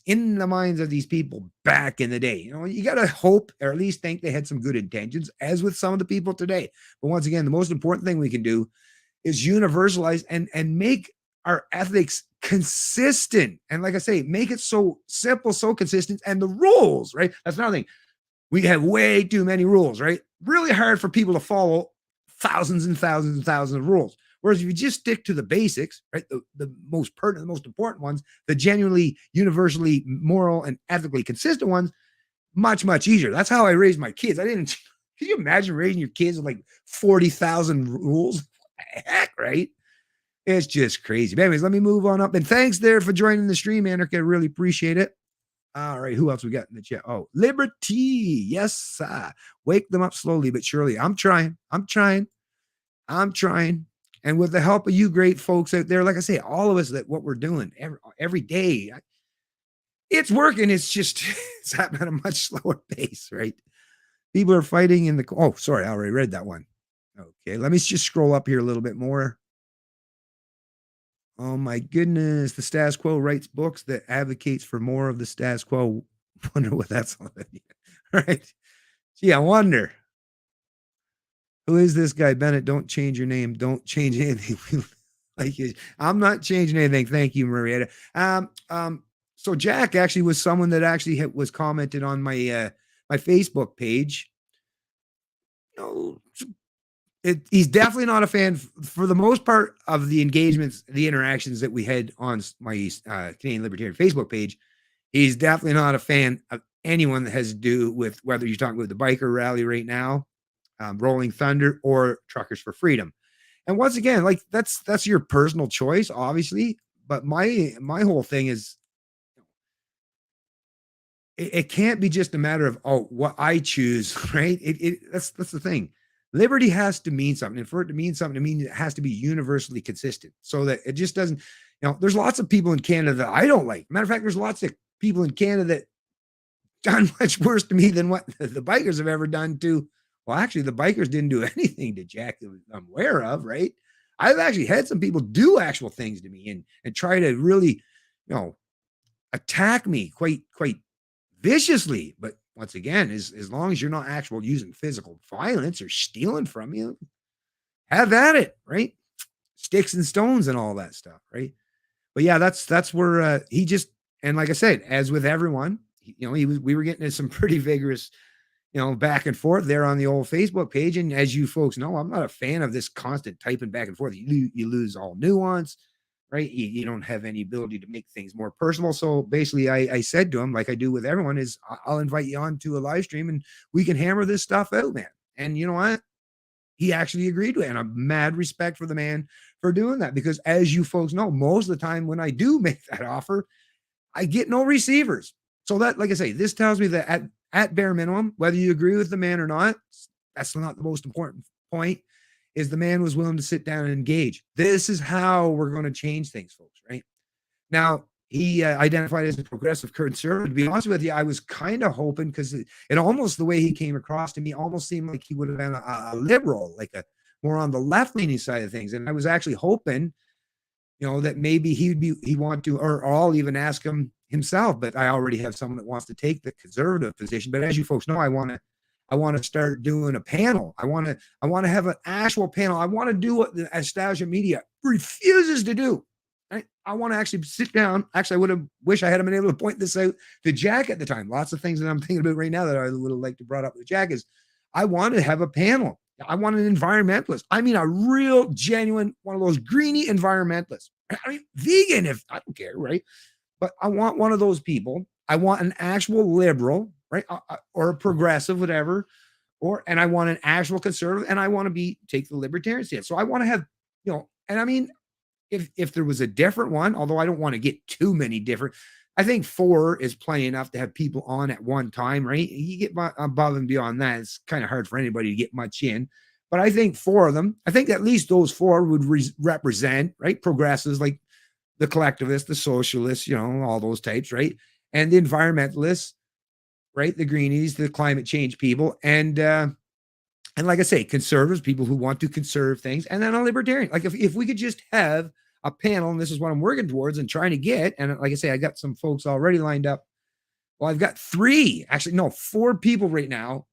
in the minds of these people back in the day? You got to hope or at least think they had some good intentions, as with some of the people today. But once again, the most important thing we can do is universalize and make our ethics consistent. And like I say, make it so simple, so consistent. And the rules, right? That's another thing. We have way too many rules, right? Really hard for people to follow thousands and thousands and thousands of rules. Whereas if you just stick to the basics, right? The most pertinent, the most important ones, the genuinely, universally moral and ethically consistent ones, much, much easier. That's how I raised my kids. Can you imagine raising your kids with like 40,000 rules? Heck, right? It's just crazy. But anyways, let me move on up. And thanks there for joining the stream, Anarcha. I really appreciate it. All right, who else we got in the chat? Oh, Liberty. Yes, wake them up slowly but surely. I'm trying. And with the help of you great folks out there, like I say, all of us, that what we're doing every day, it's working. It's just it's happening at a much slower pace, right? People are fighting in the. Oh, sorry, I already read that one. Okay, let me just scroll up here a little bit more. Oh my goodness, the status quo writes books that advocates for more of the status quo. Wonder what that's all about. Right? Gee, I wonder. Who is this guy, Bennett? Don't change your name. Don't change anything. Like, I'm not changing anything. Thank you, Marietta. So Jack actually was someone that actually was commented on my my Facebook page. No, he's definitely not a fan for the most part of the engagements, the interactions that we had on my Canadian Libertarian Facebook page. He's definitely not a fan of anyone that has to do with whether you're talking about the biker rally right now, Rolling Thunder, or Truckers for Freedom. And once again, like that's your personal choice, obviously. But my whole thing is it can't be just a matter of what I choose, right? That's the thing. Liberty has to mean something, and for it to mean something, it has to be universally consistent, so that it just doesn't. There's lots of people in Canada that I don't like. Matter of fact, there's lots of people in Canada that done much worse to me than what the bikers have ever done to. Well, actually, the bikers didn't do anything to Jack that I'm aware of, right? I've actually had some people do actual things to me and try to really, attack me quite viciously. But once again, as long as you're not actual using physical violence or stealing from you, have at it, right? Sticks and stones and all that stuff, right? But yeah, that's where he just, and like I said, as with everyone, we were getting into some pretty vigorous, back and forth there on the old Facebook page. And as you folks know, I'm not a fan of this constant typing back and forth. You lose all nuance, right? You don't have any ability to make things more personal. So basically, I said to him, like I do with everyone, is I'll invite you on to a live stream and we can hammer this stuff out, man. And you know what? He actually agreed to it. And I'm mad respect for the man for doing that, because as you folks know, most of the time when I do make that offer, I get no receivers. So that, like I say, this tells me that at bare minimum, whether you agree with the man or not, that's not the most important point, is the man was willing to sit down and engage. This is how we're going to change things, folks, right? Now, he identified as a progressive conservative. To be honest with you, I was kind of hoping, because it almost, the way he came across to me, almost seemed like he would have been a liberal, like a more on the left-leaning side of things. And I was actually hoping, that maybe he want to, or I'll even ask him himself, but I already have someone that wants to take the conservative position. But as you folks know, I want to start doing a panel. I want to have an actual panel. I want to do what the establishment media refuses to do. I want to actually sit down. Actually, I wish I had been able to point this out to Jack at the time. Lots of things that I'm thinking about right now that I would have liked to brought up with Jack is I want to have a panel. I want an environmentalist. I mean, a real, genuine, one of those greeny environmentalists. I mean, vegan, if I don't care, right? But I want one of those people. I want an actual liberal, right? Or a progressive, whatever. And I want an actual conservative, and I want to take the libertarian stance. So I want to have, and I mean, if there was a different one, although I don't want to get too many different, I think 4 is plenty enough to have people on at one time, right? You get above and beyond that, it's kind of hard for anybody to get much in. But I think 4 of them, I think at least those 4 would represent, right, progressives like the collectivists, the socialists, all those types, right? And the environmentalists, right? The greenies, the climate change people, and like I say, conservatives, people who want to conserve things, and then a libertarian. Like if we could just have a panel, and this is what I'm working towards and trying to get. And like I say, I got some folks already lined up. Well, I've got 4 people right now,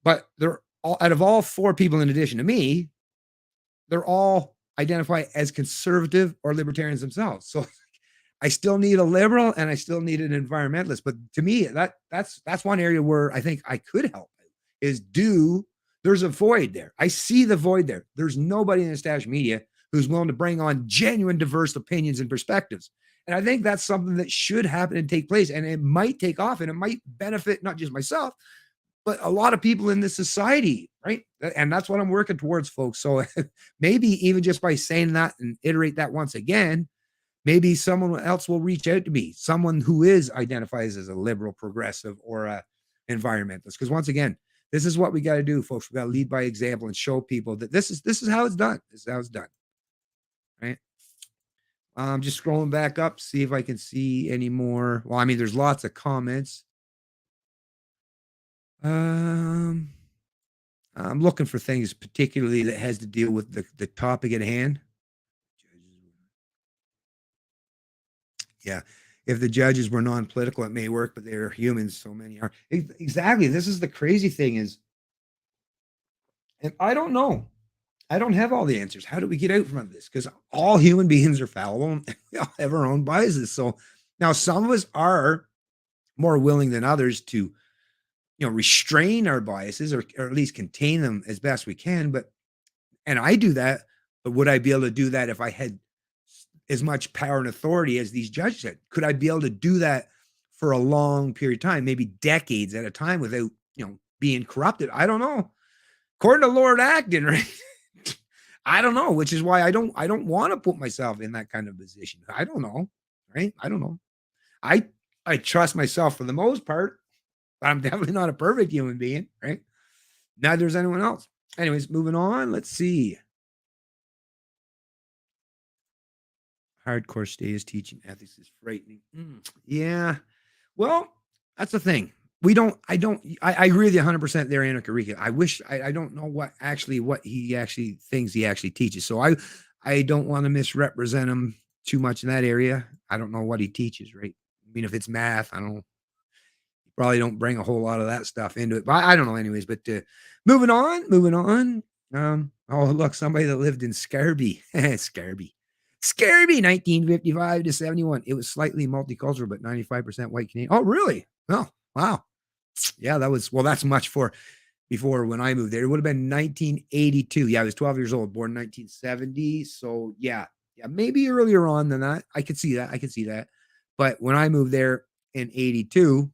but they're all, out of all 4 people in addition to me, they're all identify as conservative or libertarians themselves. So I still need a liberal and I still need an environmentalist. But to me, that's one area where I think I could help is there's a void there. I see the void there. There's nobody in the established media who's willing to bring on genuine diverse opinions and perspectives. And I think that's something that should happen and take place. And it might take off and it might benefit not just myself, but a lot of people in this society, right? And that's what I'm working towards, folks. So maybe even just by saying that and iterate that once again, maybe someone else will reach out to me, someone who identifies as a liberal, progressive, or a environmentalist. Because once again, this is what we got to do, folks. We got to lead by example and show people that this is how it's done. This is how it's done, right? I'm just scrolling back up, see if I can see any more. Well, I mean, there's lots of comments. I'm looking for things particularly that has to deal with the topic at hand. Yeah. If the judges were non-political, it may work, but they're humans. So many are. Exactly. This is the crazy thing is, and I don't know. I don't have all the answers. How do we get out from this? Because all human beings are fallible and we all have our own biases. So now some of us are more willing than others to, restrain our biases or at least contain them as best we can. And I do that, but would I be able to do that if I had as much power and authority as these judges had? Could I be able to do that for a long period of time, maybe decades at a time without, being corrupted? I don't know. According to Lord Acton, right? I don't know, which is why I don't want to put myself in that kind of position. I don't know, right? I don't know. I I trust myself for the most part, but I'm definitely not a perfect human being, right? Neither is anyone else. Anyways, moving on. Let's see. Hardcore status teaching ethics is frightening. Yeah. Well, that's the thing. I agree with you 100% there, Anna. I don't know what he actually thinks he actually teaches. So I don't want to misrepresent him too much in that area. I don't know what he teaches, right? I mean, if it's math, I don't probably don't bring a whole lot of that stuff into it, but I don't know anyways, but moving on. Oh, look, somebody that lived in Scarby, Scarby, 1955 to 71. It was slightly multicultural, but 95% white Canadian. Oh, really? Oh, wow. Yeah, that's much before when I moved there. It would have been 1982. Yeah, I was 12 years old, born in 1970. So yeah, maybe earlier on than that. I could see that. But when I moved there in 82,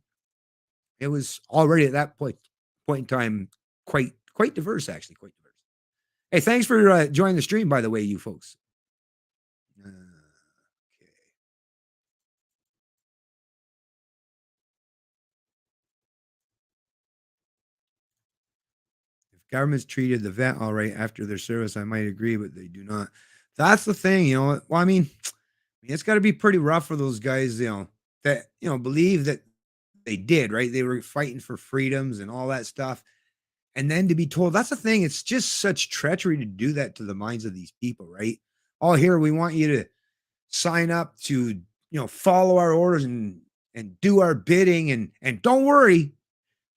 it was already at that point in time quite diverse, actually, quite diverse. Hey, thanks for joining the stream, by the way, you folks. Okay. If governments treated the vet all right after their service, I might agree, but they do not. That's the thing, Well, I mean, it's got to be pretty rough for those guys, that believe that they did, right? They were fighting for freedoms and all that stuff. And then to be told, that's the thing, it's just such treachery to do that to the minds of these people, right? Oh, here, we want you to sign up to, follow our orders and do our bidding. And don't worry,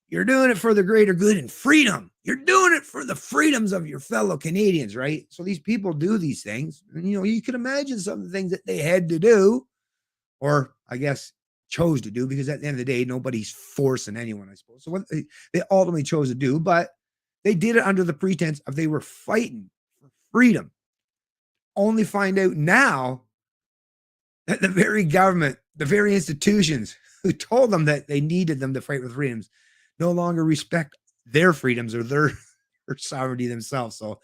you're doing it for the greater good and freedom. You're doing it for the freedoms of your fellow Canadians, right? So these people do these things. And, you can imagine some of the things that they had to do, or I guess chose to do, because at the end of the day, nobody's forcing anyone, I suppose. So what they ultimately chose to do, but they did it under the pretense of they were fighting for freedom. Only find out now that the very government, the very institutions who told them that they needed them to fight for freedoms no longer respect their freedoms or their sovereignty themselves. So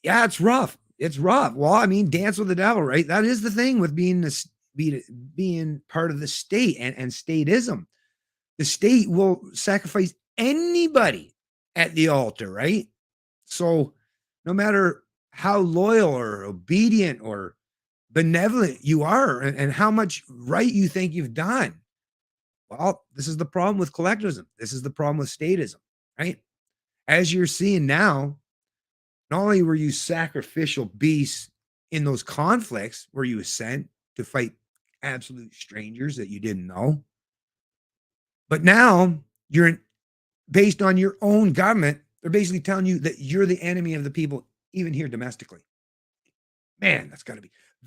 yeah, it's rough. It's rough. Well, I mean, dance with the devil, right? That is the thing with being part of the state and statism. The state will sacrifice anybody at the altar, right? So no matter how loyal or obedient or benevolent you are and how much right you think you've done, well, this is the problem with collectivism. This is the problem with statism, right? As you're seeing now, not only were you sacrificial beasts in those conflicts where you were sent to fight absolute strangers that you didn't know, but now you're based on your own government. They're basically telling you that you're the enemy of the people, even here domestically. Man,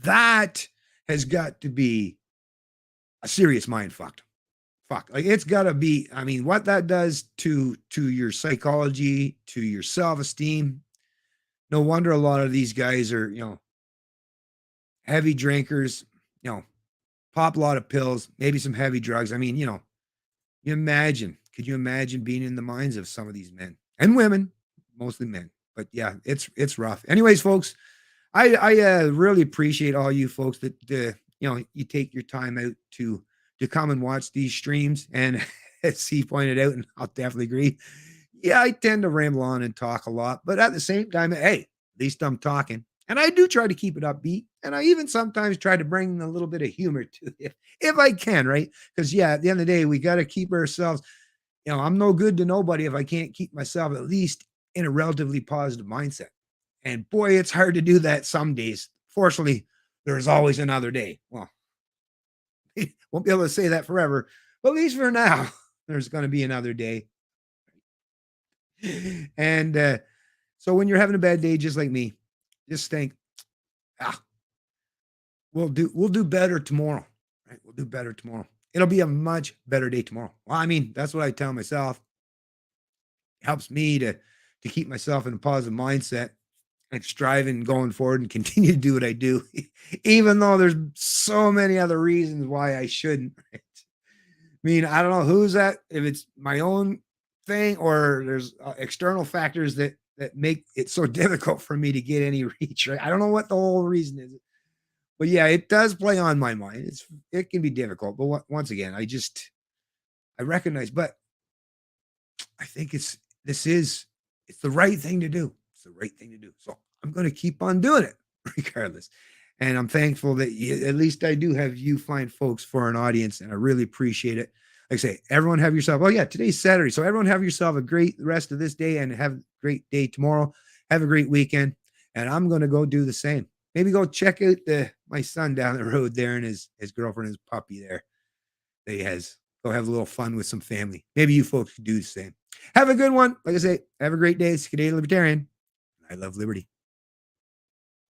that has got to be a serious mind fuck. Like it's got to be. I mean, what that does to your psychology, to your self-esteem. No wonder a lot of these guys are, heavy drinkers, pop a lot of pills, maybe some heavy drugs. I mean, could you imagine being in the minds of some of these men and women, mostly men? But yeah, it's rough. Anyways, folks, I really appreciate all you folks that you take your time out to come and watch these streams. And as he pointed out, and I'll definitely agree, yeah, I tend to ramble on and talk a lot, but at the same time, hey, at least I'm talking. And I do try to keep it upbeat. And I even sometimes try to bring a little bit of humor to it if I can, right? Because yeah, at the end of the day, we got to keep ourselves, I'm no good to nobody if I can't keep myself at least in a relatively positive mindset. And boy, it's hard to do that some days. Fortunately, there's always another day. Well, won't be able to say that forever, but at least for now, there's going to be another day. And So when you're having a bad day, just like me, just think, ah, we'll do better tomorrow. Right? We'll do better tomorrow. It'll be a much better day tomorrow. Well, I mean, that's what I tell myself. It helps me to keep myself in a positive mindset and striving going forward and continue to do what I do, even though there's so many other reasons why I shouldn't. Right? I mean, I don't know who's that, if it's my own thing or there's external factors that make it so difficult for me to get any reach. Right? I don't know what the whole reason is, but yeah, it does play on my mind. It can be difficult, but once again, I recognize, but I think it's the right thing to do. It's the right thing to do. So I'm going to keep on doing it regardless. And I'm thankful that at least I do have you find folks for an audience, and I really appreciate it. Like I say, everyone have yourself. Oh yeah, today's Saturday, so everyone have yourself a great rest of this day, and have a great day tomorrow. Have a great weekend, and I'm going to go do the same. Maybe go check out my son down the road there, and his girlfriend, his puppy there. That he has. Go have a little fun with some family. Maybe you folks could do the same. Have a good one. Like I say, have a great day. It's Canadian Libertarian. I love liberty.